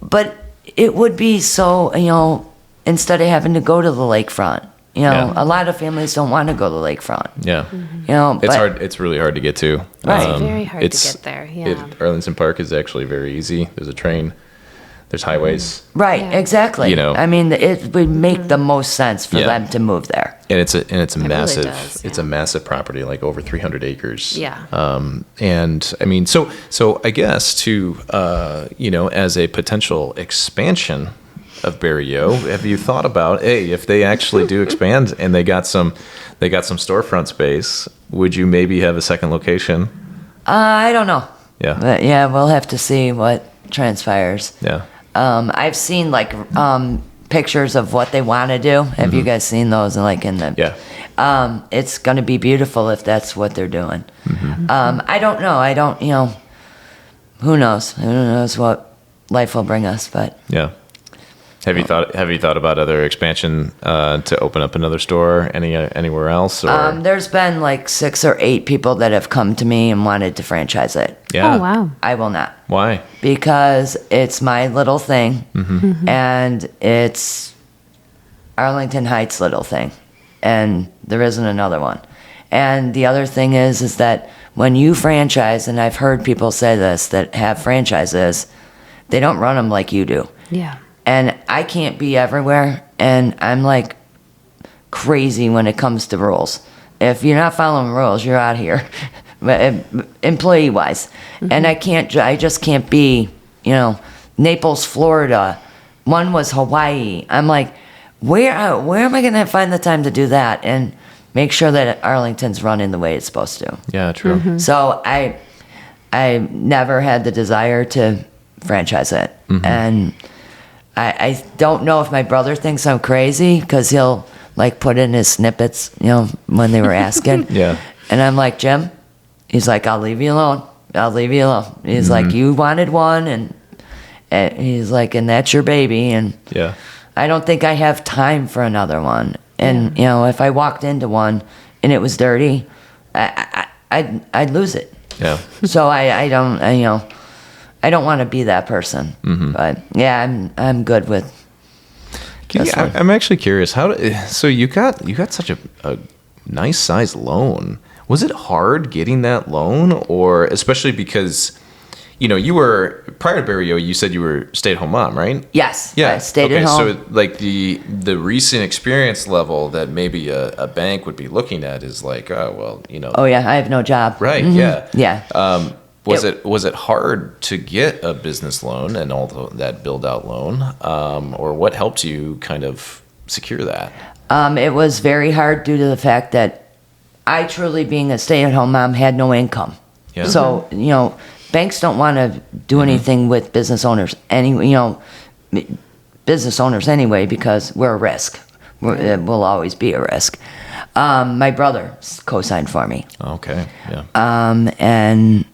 but it would be so, you know, instead of having to go to the lakefront. You know, a lot of families don't want to go to the lakefront. Yeah. You know, It's hard. It's really hard to get to. Right. It's very hard to get there. Yeah. Arlington Park is actually very easy. There's a train. There's highways. Right, Yeah. exactly. You know. I mean, it would make the most sense for Yeah. them to move there. And it's a really massive does, it's yeah. a massive property, like over 300 acres. Yeah. And I mean, so I guess to you know, as a potential expansion of Barrio, have you thought about, hey, if they actually do expand and they got some storefront space, would you maybe have a second location? I don't know. Yeah. But yeah, we'll have to see what transpires. Yeah. I've seen like pictures of what they want to do. Have you guys seen those? Like in the it's going to be beautiful if that's what they're doing. I don't know. I don't. You know, who knows? Who knows what life will bring us? But Yeah. Have you thought about other expansion to open up another store anywhere else? Or? there's been like 6 or 8 people that have come to me and wanted to franchise it. Yeah. Oh, wow. I will not. Why? Because it's my little thing, and it's Arlington Heights' little thing, and there isn't another one. And the other thing is that when you franchise, and I've heard people say this that have franchises, they don't run them like you do. Yeah. And I can't be everywhere, and I'm like crazy when it comes to rules. If you're not following rules, you're out here, employee-wise. And I just can't be, you know, Naples, Florida. One was Hawaii. I'm like, where am I going to find the time to do that and make sure that Arlington's running the way it's supposed to? Yeah, true. So I never had the desire to franchise it, and I don't know if my brother thinks I'm crazy because he'll like put in his snippets, you know, when they were asking. Yeah. And I'm like, Jim, he's like, I'll leave you alone. I'll leave you alone. He's like, you wanted one, and he's like, and that's your baby. And Yeah. I don't think I have time for another one. And, you know, if I walked into one and it was dirty, I'd lose it. Yeah. So I don't want to be that person. But yeah, I'm good with this one. I'm actually curious. So you got such a nice size loan. Was it hard getting that loan, or especially because, you know, you were prior to Barrio, you said you were stay-at-home mom, right? Yes. Yeah. I stayed at home. So like the recent experience level that maybe a bank would be looking at is like, oh well, you know. Oh yeah, I have no job. Right. Yeah. Yeah. Was it hard to get a business loan and all that build out loan, or what helped you kind of secure that? It was very hard due to the fact that I truly, being a stay-at-home mom, had no income. Yeah. So, banks don't want to do anything with business owners business owners anyway, because we're a risk. It will always be a risk. My brother co-signed for me. Okay, yeah. And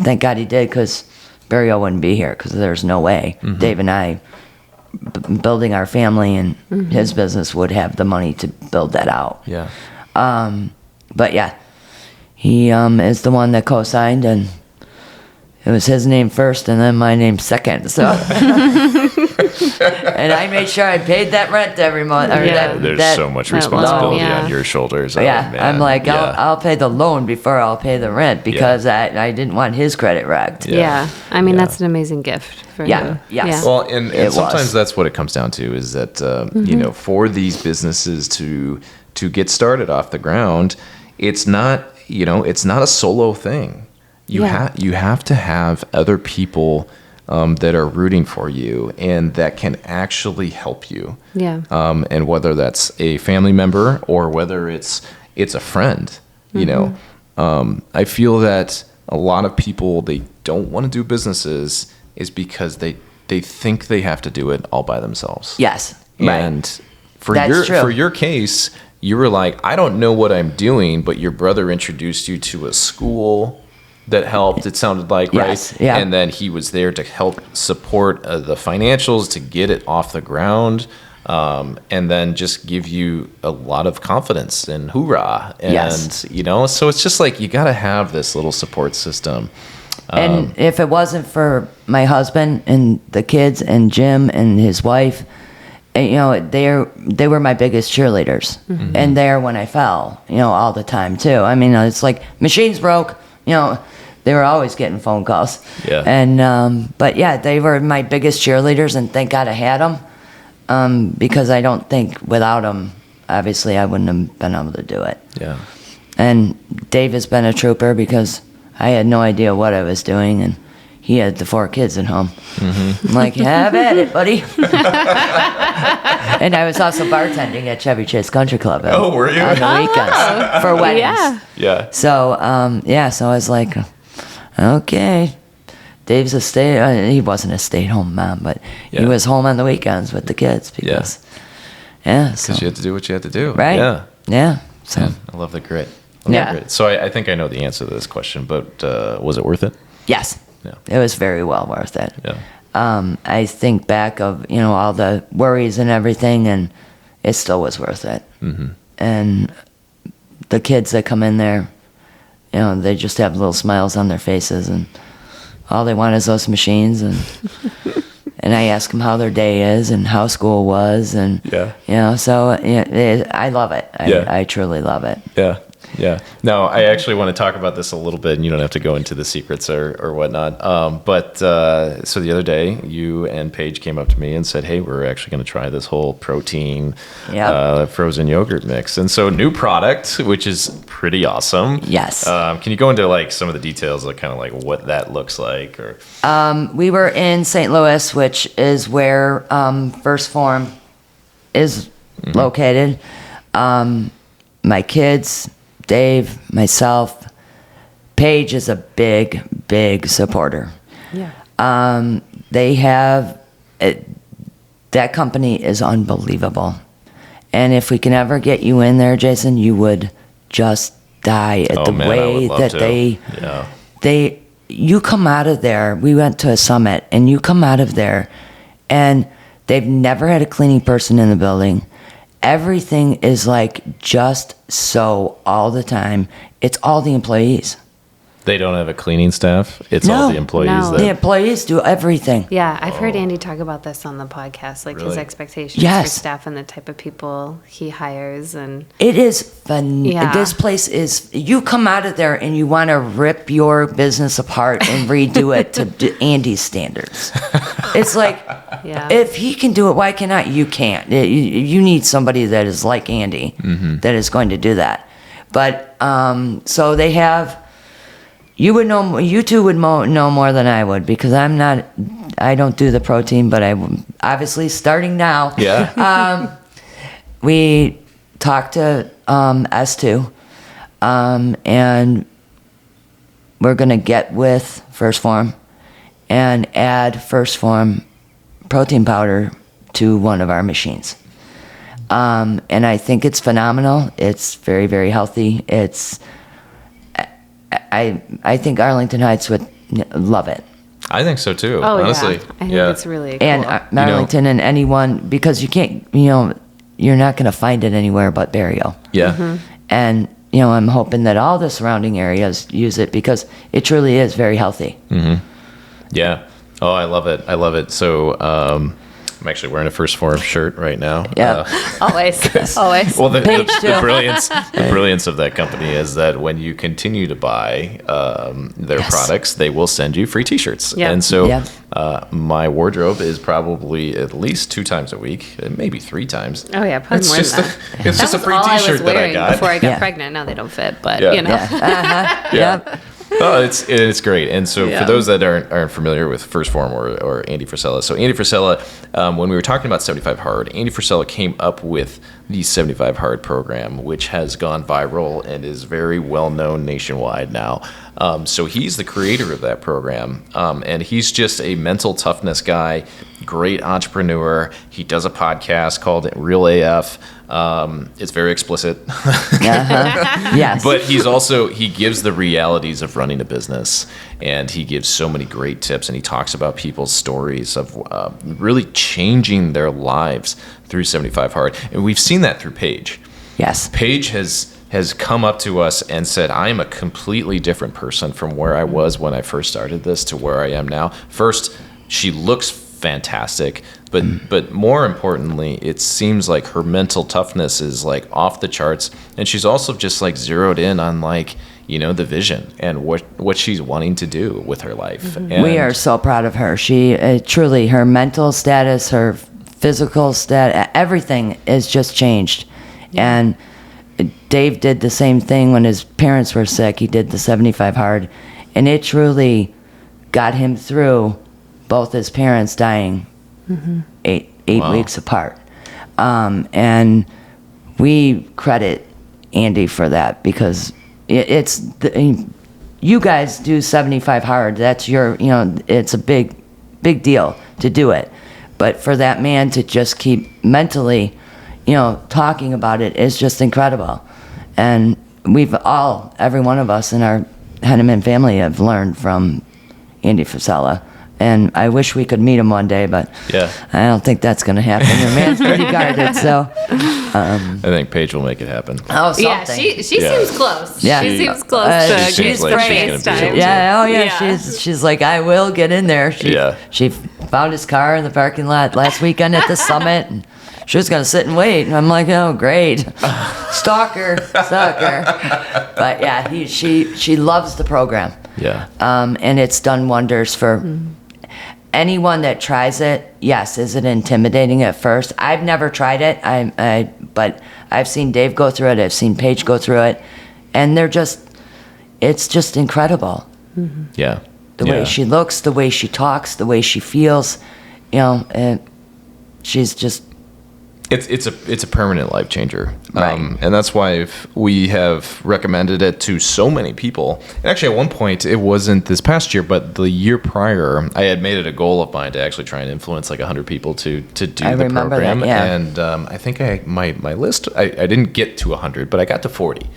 thank God he did, because Barry wouldn't be here, because there's no way Dave and I, building our family and his business, would have the money to build that out. Yeah. But yeah, he is the one that co-signed, and it was his name first and then my name second. So, and I made sure I paid that rent every month. There's so much responsibility on your shoulders. Oh, yeah, man. I'm like, I'll pay the loan before I'll pay the rent, because I didn't want his credit wrecked. Yeah. I mean, that's an amazing gift for you. Yes. Yeah. Well, and sometimes that's what it comes down to, is that for these businesses to get started off the ground, it's not a solo thing. You have to have other people that are rooting for you and that can actually help you. Yeah. And whether that's a family member or whether it's a friend, I feel that a lot of people, they don't want to do businesses is because they think they have to do it all by themselves. Yes. Right. And for your case, you were like, I don't know what I'm doing, but your brother introduced you to a school that helped, it sounded like, yes, right? Yeah. And then he was there to help support the financials to get it off the ground, and then just give you a lot of confidence and hoorah. And, so it's just like, you got to have this little support system. And if it wasn't for my husband and the kids and Jim and his wife, they were my biggest cheerleaders. And there when I fell, all the time too. I mean, it's like, machines broke, they were always getting phone calls. Yeah. And, but yeah, they were my biggest cheerleaders, and thank God I had them. Because I don't think without them, obviously I wouldn't have been able to do it. Yeah. And Dave has been a trooper, because I had no idea what I was doing, and he had the 4 kids at home. I'm like, have at it, buddy. And I was also bartending at Chevy Chase Country Club. Were you? On the weekends for weddings. Yeah. So, so I was like, okay. Dave's he wasn't a stay-at-home mom, but he was home on the weekends with the kids, because, because you had to do what you had to do. Right. Yeah. So. Man, I love the grit. So I think I know the answer to this question, but was it worth it? Yes. Yeah. It was very well worth it. Yeah. I think back of, all the worries and everything, and it still was worth it. And the kids that come in there, they just have little smiles on their faces, and all they want is those machines. And and I ask them how their day is and how school was, and so I love it. I truly love it. Yeah. Yeah. No, I actually want to talk about this a little bit, and you don't have to go into the secrets or whatnot. But so the other day, you and Paige came up to me and said, hey, we're actually going to try this whole protein frozen yogurt mix. And so new product, which is pretty awesome. Yes. Can you go into like some of the details of kind of like what that looks like? Or we were in St. Louis, which is where First Phorm is located. My kids, Dave, myself, Paige is a big, big supporter. Yeah. They have, that company is unbelievable. And if we can ever get you in there, Jason, you would just die at the way that you come out of there. We went to a summit, and you come out of there, and they've never had a cleaning person in the building. Everything is like just so all the time. It's all the employees. They don't have a cleaning staff? It's all the employees. The employees do everything. Yeah, I've heard Andy talk about this on the podcast, like his expectations for staff and the type of people he hires. And it is fun. Yeah. This place is, you come out of there and you want to rip your business apart and redo it to Andy's standards. It's like, if he can do it, why cannot you? Can't. You need somebody that is like Andy that is going to do that. But so they have, You would know. You two would know more than I would because I don't do the protein, but I'm obviously starting now. Yeah. We talked to S2, and we're gonna get with First Phorm and add First Phorm protein powder to one of our machines. And I think it's phenomenal. It's very, very healthy. I think Arlington Heights would love it. I think so too. Oh, honestly. yeah. I think it's really cool. And Arlington and anyone, because you can't, you're not going to find it anywhere but Barrio. Yeah. Mm-hmm. And, I'm hoping that all the surrounding areas use it because it truly is very healthy. Mm-hmm. Yeah. Oh, I love it. I love it. So, I'm actually wearing a First Phorm shirt right now. Yeah. Always. Always. Well, the brilliance of that company is that when you continue to buy their products, they will send you free T-shirts. Yeah. And so Yeah. My wardrobe is probably at least 2 times a week, maybe 3 times. Oh, yeah, probably more than that. It's just a free T-shirt that I got. Before I got Yeah. pregnant. Now they don't fit, but, Yeah. Yeah. Yeah. Oh, it's great. And so Yeah. for those that aren't familiar with First Phorm or Andy Frisella, so Andy Frisella, when we were talking about 75 Hard, Andy Frisella came up with the 75 Hard program, which has gone viral and is very well known nationwide now. So he's the creator of that program, and he's just a mental toughness guy, great entrepreneur. He does a podcast called Real AF. It's very explicit. Yes. But he gives the realities of running a business, and he gives so many great tips, and he talks about people's stories of really changing their lives through 75 Hard. And we've seen that through Paige. Yes. Paige has come up to us and said, I am a completely different person from where I was when I first started this to where I am now. First, she looks fantastic, but more importantly, it seems like her mental toughness is like off the charts, and she's also just like zeroed in on like the vision and what she's wanting to do with her life. Mm-hmm. And We are so proud of her. She truly, her mental status, her physical status, everything is just changed. And Dave did the same thing when his parents were sick. He did the 75 Hard, and it truly got him through both his parents dying 8 Wow. weeks apart. And we credit Andy for that because you guys do 75 Hard. That's your, it's a big deal to do it. But for that man to just keep mentally, talking about it is just incredible. And every one of us in our Henneman family have learned from Andy Frisella. And I wish we could meet him one day, but Yeah. I don't think that's going to happen. Your man's pretty guarded, so. I think Paige will make it happen. Oh, something. Yeah, she Yeah. seems close. Yeah. She seems close She to seems like she's gonna be FaceTime. able to. Yeah, oh yeah, Yeah. she's like, I will get in there. She found his car in the parking lot last weekend at the summit, and she was gonna sit and wait. And I'm like, oh great, stalker. But yeah, she loves the program. Yeah. And it's done wonders for anyone that tries it. Yes, is it intimidating at first? I've never tried it. But I've seen Dave go through it. I've seen Paige go through it, and it's just incredible. Yeah. The way she looks, the way she talks, the way she feels, and she's just. It's a permanent life changer, Right. And that's why we have recommended it to so many people. And actually, at one point, it wasn't this past year, but the year prior, I had made it a goal of mine to actually try and influence like 100 people to do I the remember program. that, yeah. And I think my list, I didn't get to 100, but I got to 40.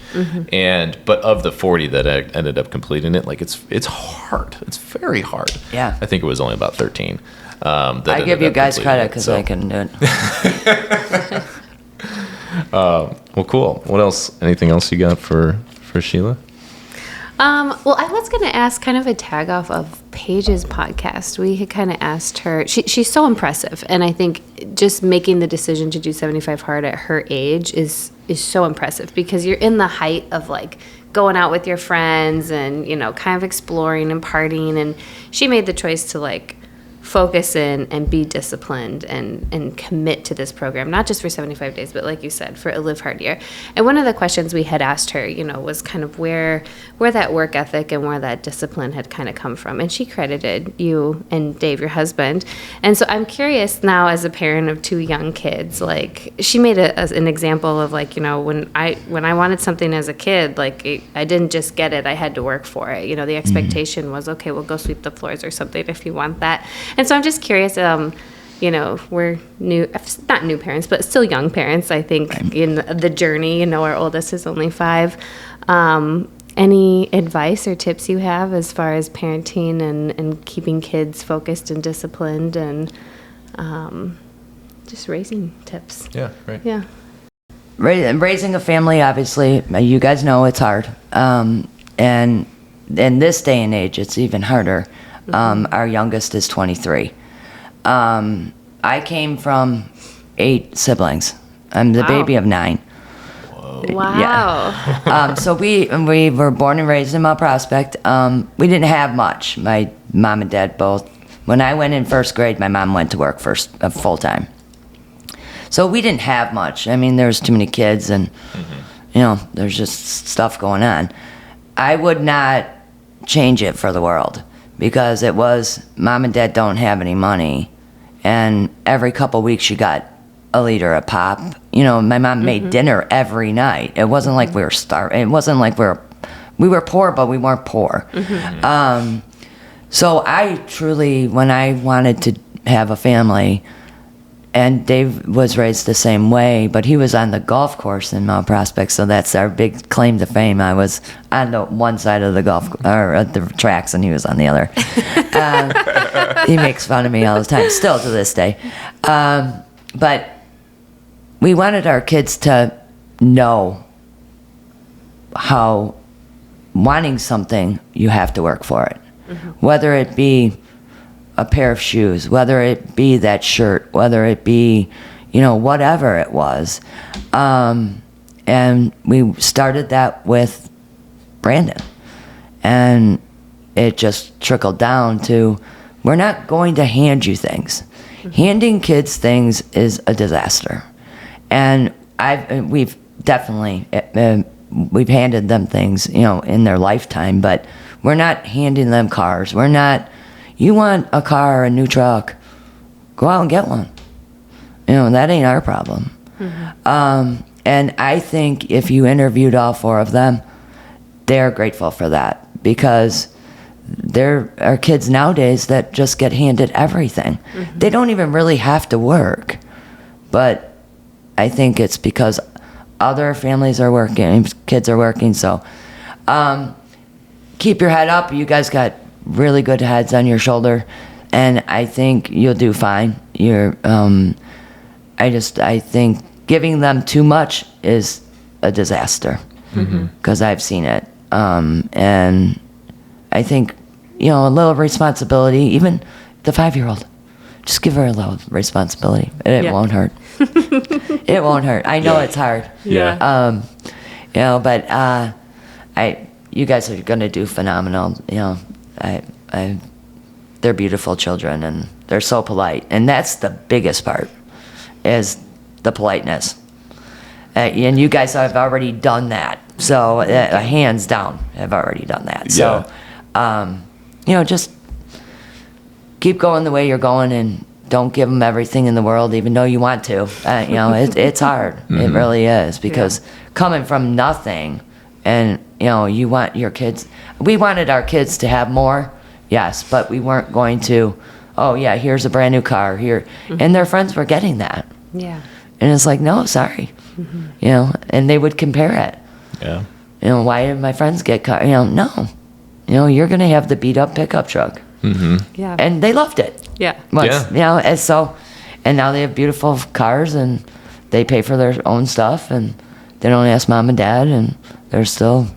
But of the 40 that I ended up completing it, like it's hard. It's very hard. Yeah. I think it was only about 13. I give you guys credit because I couldn't do it. Well, cool. What else? Anything else you got for Sheila? Well, I was going to ask kind of a tag off of Paige's podcast. We had kind of asked her. She's so impressive, and I think just making the decision to do 75 Hard at her age is so impressive because you're in the height of like going out with your friends and kind of exploring and partying, and she made the choice to like focus in and be disciplined and commit to this program, not just for 75 days, but like you said, for a Live Hard year. And one of the questions we had asked her, was kind of where that work ethic and where that discipline had kind of come from. And she credited you and Dave, your husband. And so I'm curious now, as a parent of 2 young kids, like she made an example of like, when I wanted something as a kid, like I didn't just get it, I had to work for it. The expectation was, okay, we'll go sweep the floors or something if you want that. And so I'm just curious, we're not new parents, but still young parents, I think, in the journey. Our oldest is only 5. Any advice or tips you have as far as parenting and keeping kids focused and disciplined and just raising tips? Yeah, right. Yeah. Raising a family, obviously, you guys know it's hard. And in this day and age, it's even harder. Our youngest is 23. I came from 8 siblings. I'm the baby of 9. Wow. Yeah. So we were born and raised in Mount Prospect. We didn't have much. My mom and dad both. When I went in 1st grade, my mom went to work full time. So we didn't have much. I mean, there's too many kids, and there's just stuff going on. I would not change it for the world, because it was mom and dad don't have any money, and every couple weeks you got a liter of pop. My mom made dinner every night. It wasn't like we were starving. It wasn't like we were poor, but we weren't poor. So I truly, when I wanted to have a family, and Dave was raised the same way, but he was on the golf course in Mount Prospect, so that's our big claim to fame. I was on the one side of the the tracks, and he was on the other. He makes fun of me all the time, still to this day. But we wanted our kids to know how wanting something, you have to work for it. Whether it be a pair of shoes, whether it be that shirt, whether it be, whatever it was. And we started that with Brandon. And it just trickled down to, we're not going to hand you things. Handing kids things is a disaster. And we've definitely, we've handed them things, in their lifetime, but we're not handing them cars. We're not, you want a car, a new truck, go out and get one. That ain't our problem. And I think if you interviewed all 4 of them, they're grateful for that, because there are kids nowadays that just get handed everything. They don't even really have to work. But I think it's because other families are working, kids are working. So keep your head up. You guys got really good heads on your shoulder, and I think you'll do fine. I think giving them too much is a disaster, because I've seen it. And I think, a little responsibility, even the 5-year-old, just give her a little responsibility. It won't hurt. It won't hurt. I know it's hard. Yeah. But you guys are going to do phenomenal. They're beautiful children, and they're so polite. And that's the biggest part, is the politeness. And you guys have already done that. So hands down, have already done that. So, just keep going the way you're going, and don't give them everything in the world, even though you want to. It's hard. It really is, because coming from nothing, and you want your kids. We wanted our kids to have more, yes, but we weren't going to. Oh yeah, here's a brand new car here, and their friends were getting that. Yeah. And it's like, no, sorry, and they would compare it. Yeah. Why did my friends get car? No, you're gonna have the beat up pickup truck. Yeah. And they loved it. Yeah. Once, and now they have beautiful cars, and they pay for their own stuff, and they don't ask mom and dad, and they're still.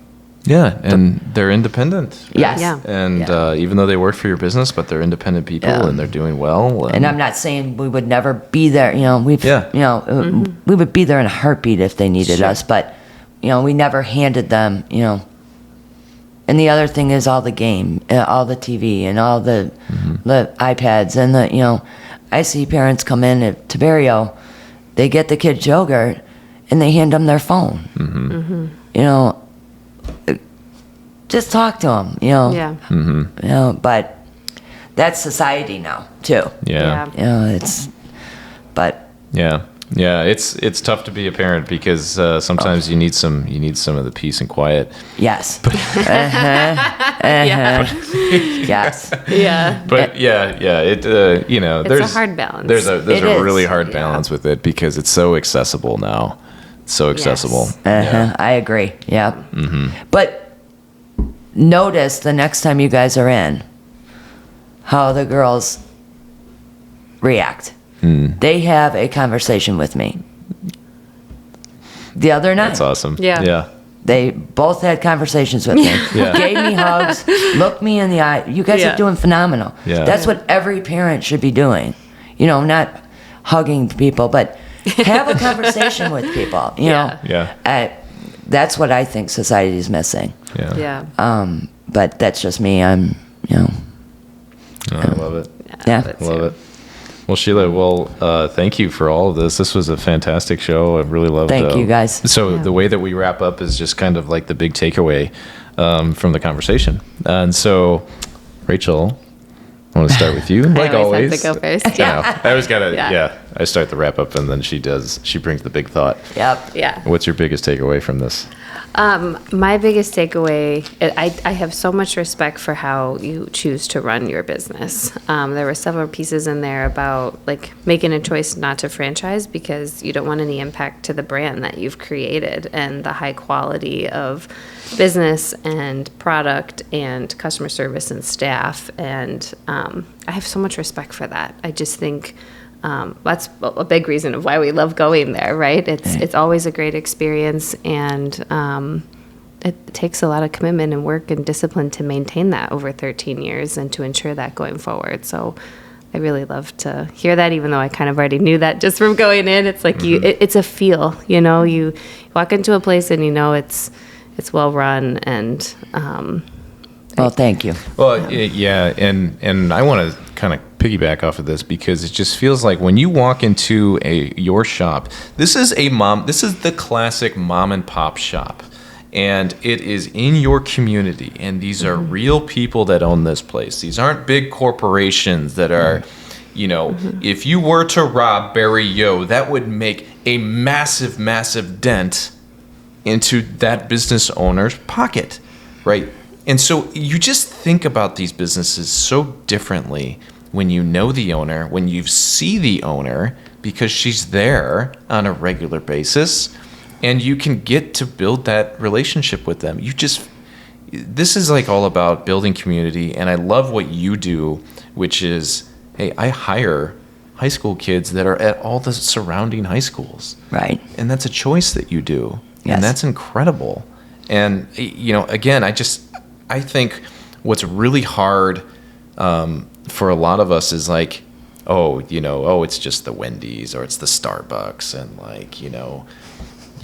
Yeah, and they're independent. Right? Yes. Yeah. And even though they work for your business, but they're independent people, and they're doing well. And I'm not saying we would never be there. We would be there in a heartbeat if they needed us, but we never handed them And the other thing is all the TV and all the iPads and I see parents come in to Barrio, they get the kids yogurt and they hand them their phone. Just talk to them, Yeah. but that's society now too. Yeah. Yeah, it's tough to be a parent because sometimes you need some of the peace and quiet. Yes. Yes. Yeah. But it It's there's a hard balance. There's a It is. really hard balance with it because it's so accessible now. It's so accessible. Yes. I agree. Yeah. But notice the next time you guys are in how the girls react. They have a conversation with me. The other night. That's awesome. Yeah. They both had conversations with me. Yeah. Gave me hugs, looked me in the eye. You guys are doing phenomenal. Yeah. That's what every parent should be doing. Not hugging people, but have a conversation with people. Yeah. That's what I think society is missing. Yeah. But that's just me. I love it. Yeah. Love it. Well, Sheila, thank you for all of this. This was a fantastic show. I really loved it. Thank you, guys. So the way that we wrap up is just kind of like the big takeaway from the conversation. And so, Rachel, I want to start with you, like I always. have to go first. Yeah. I always got to, Yeah. I start the wrap up and then she brings the big thought. Yep. Yeah. What's your biggest takeaway from this? My biggest takeaway, I have so much respect for how you choose to run your business. There were several pieces in there about like making a choice not to franchise because you don't want any impact to the brand that you've created and the high quality of business and product and customer service and staff. And I have so much respect for that. I just think that's a big reason of why we love going there, right? It's always a great experience, and it takes a lot of commitment and work and discipline to maintain that over 13 years and to ensure that going forward. So I really love to hear that, even though I kind of already knew that just from going in. It's like it's a feel, you walk into a place and it's well run and. Well, thank you. Well, yeah, and I want to kind of piggyback off of this because it just feels like when you walk into your shop, this is the classic mom and pop shop, and it is in your community, and these are real people that own this place. These aren't big corporations that are, if you were to rob Barry Yo, that would make a massive, massive dent into that business owner's pocket, right? And so you just think about these businesses so differently when you know the owner, when you see the owner, because she's there on a regular basis, and you can get to build that relationship with them. This is like all about building community, and I love what you do, which is, hey, I hire high school kids that are at all the surrounding high schools. Right. And that's a choice that you do. Yes. And that's incredible. And, again, I think what's really hard for a lot of us is like, it's just the Wendy's or it's the Starbucks. And like, you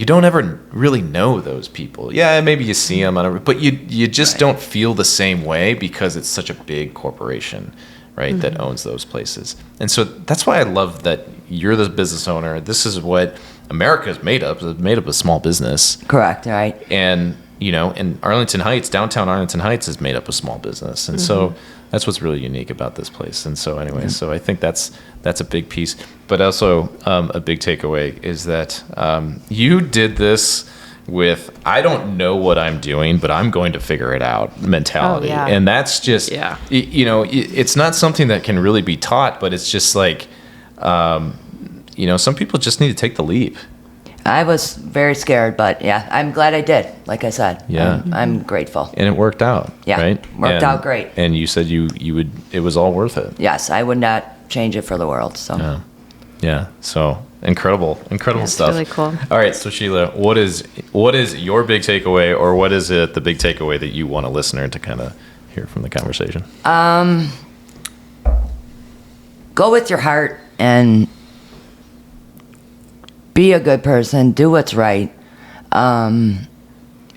don't ever really know those people. Yeah, maybe you see them, but you just don't feel the same way because it's such a big corporation, right, that owns those places. And so that's why I love that you're the business owner. This is what America is made up. It's made up of small business. Correct, right. And and Arlington Heights, downtown Arlington Heights is made up of small business. And so that's what's really unique about this place. And so anyway, so I think that's a big piece. But also a big takeaway is that you did this with, I don't know what I'm doing, but I'm going to figure it out mentality. Oh, yeah. And that's just, it's not something that can really be taught, but it's just like, some people just need to take the leap. I was very scared, but yeah, I'm glad I did. Like I said, Yeah. I'm grateful. And it worked out, Yeah, right? worked out great. And you said you would, it was all worth it. Yes, I would not change it for the world. So Yeah. So incredible stuff. Really cool. All right. So Sheila, what is your big takeaway, or what is the big takeaway that you want a listener to kind of hear from the conversation? Go with your heart and be a good person. Do what's right.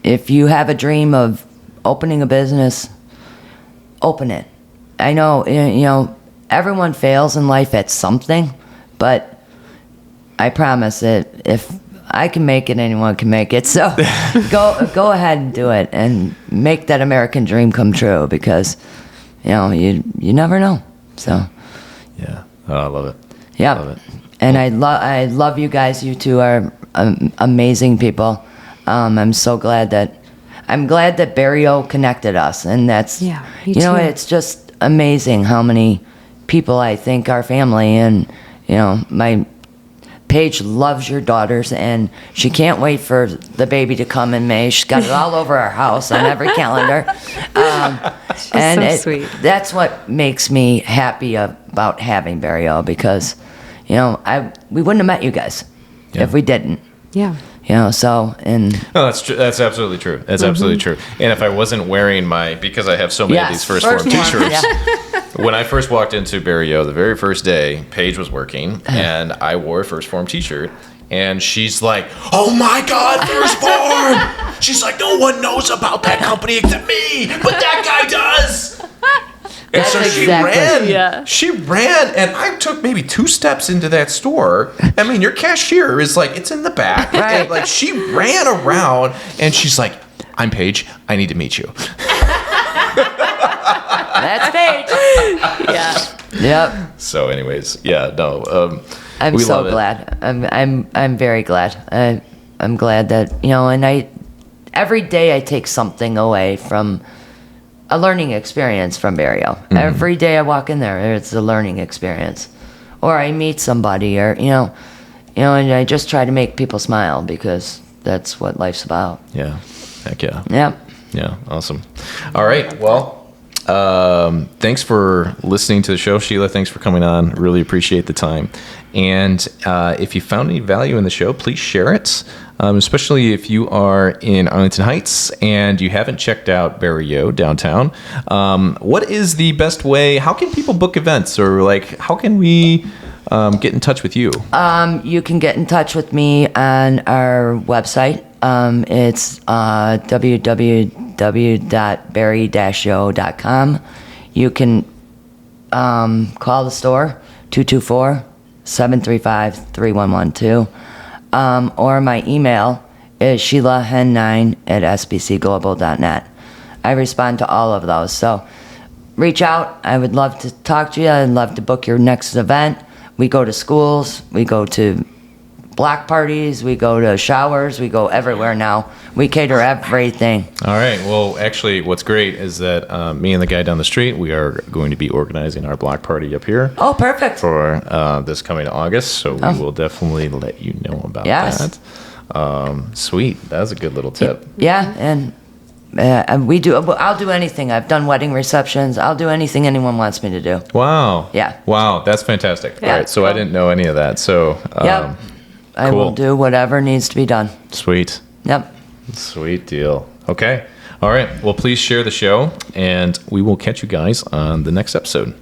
If you have a dream of opening a business, open it. I know, everyone fails in life at something, but I promise that if I can make it, anyone can make it. So go ahead and do it and make that American dream come true, because you never know. So Yeah. Oh, I love it. yeah. Love it. And I love you guys. You two are amazing people. I'm glad that Barrio connected us, and that's Yeah, me too. it's just amazing how many people I think are family. And my Paige loves your daughters, and she can't wait for the baby to come in May. She's got it all over our house on every calendar. So sweet. That's what makes me happy about having Barrio, because we wouldn't have met you guys if we didn't. Yeah. So, and No, that's true. That's absolutely true. That's absolutely true. And if I wasn't wearing because I have so many of these First Phorm t-shirts, yeah. when I first walked into Barrio, the very first day, Paige was working, and I wore a First Phorm t-shirt, and she's like, "Oh my God, First Phorm!" She's like, "No one knows about that company except me, but that guy does." And That's so she exactly- ran. Yeah. She ran, and I took maybe 2 steps into that store. I mean, your cashier is like, it's in the back. Right. And, like, she ran around, and she's like, "I'm Paige. I need to meet you." that's Paige. Yeah. Yep. So, anyways, yeah, no. I'm we so love it. glad. I'm very glad. I'm glad that and every day I take something away from a learning experience from Barrio. Mm-hmm. Every day I walk in there, it's a learning experience, or I meet somebody, or and I just try to make people smile, because that's what life's about. Yeah. Heck yeah. Yep. Yeah. Awesome. All right. Well, thanks for listening to the show, Sheila. Thanks for coming on. Really appreciate the time. And if you found any value in the show, please share it, especially if you are in Arlington Heights and you haven't checked out Barrio downtown. What is the best way? How can people book events, or how can we get in touch with you? You can get in touch with me on our website. It's www.barry-yo.com. You can call the store, 224-735-3112. Or my email is sheilahen9@sbcglobal.net. I respond to all of those. So reach out. I would love to talk to you. I'd love to book your next event. We go to schools. We go to block parties. We go to showers. We go everywhere now. We cater everything. All right. Well, actually, what's great is that me and the guy down the street, we are going to be organizing our block party up here. Oh, perfect. For this coming August, so we will definitely let you know about Yes. that. Sweet. That was a good little tip. Yeah, and we do. I'll do anything. I've done wedding receptions. I'll do anything anyone wants me to do. Wow. Yeah. Wow. That's fantastic. Yeah, All right. So I cool. didn't know any of that. So Yep. I will cool. do whatever needs to be done. Sweet. Yep. Sweet deal. Okay. All right. Well, please share the show, and we will catch you guys on the next episode.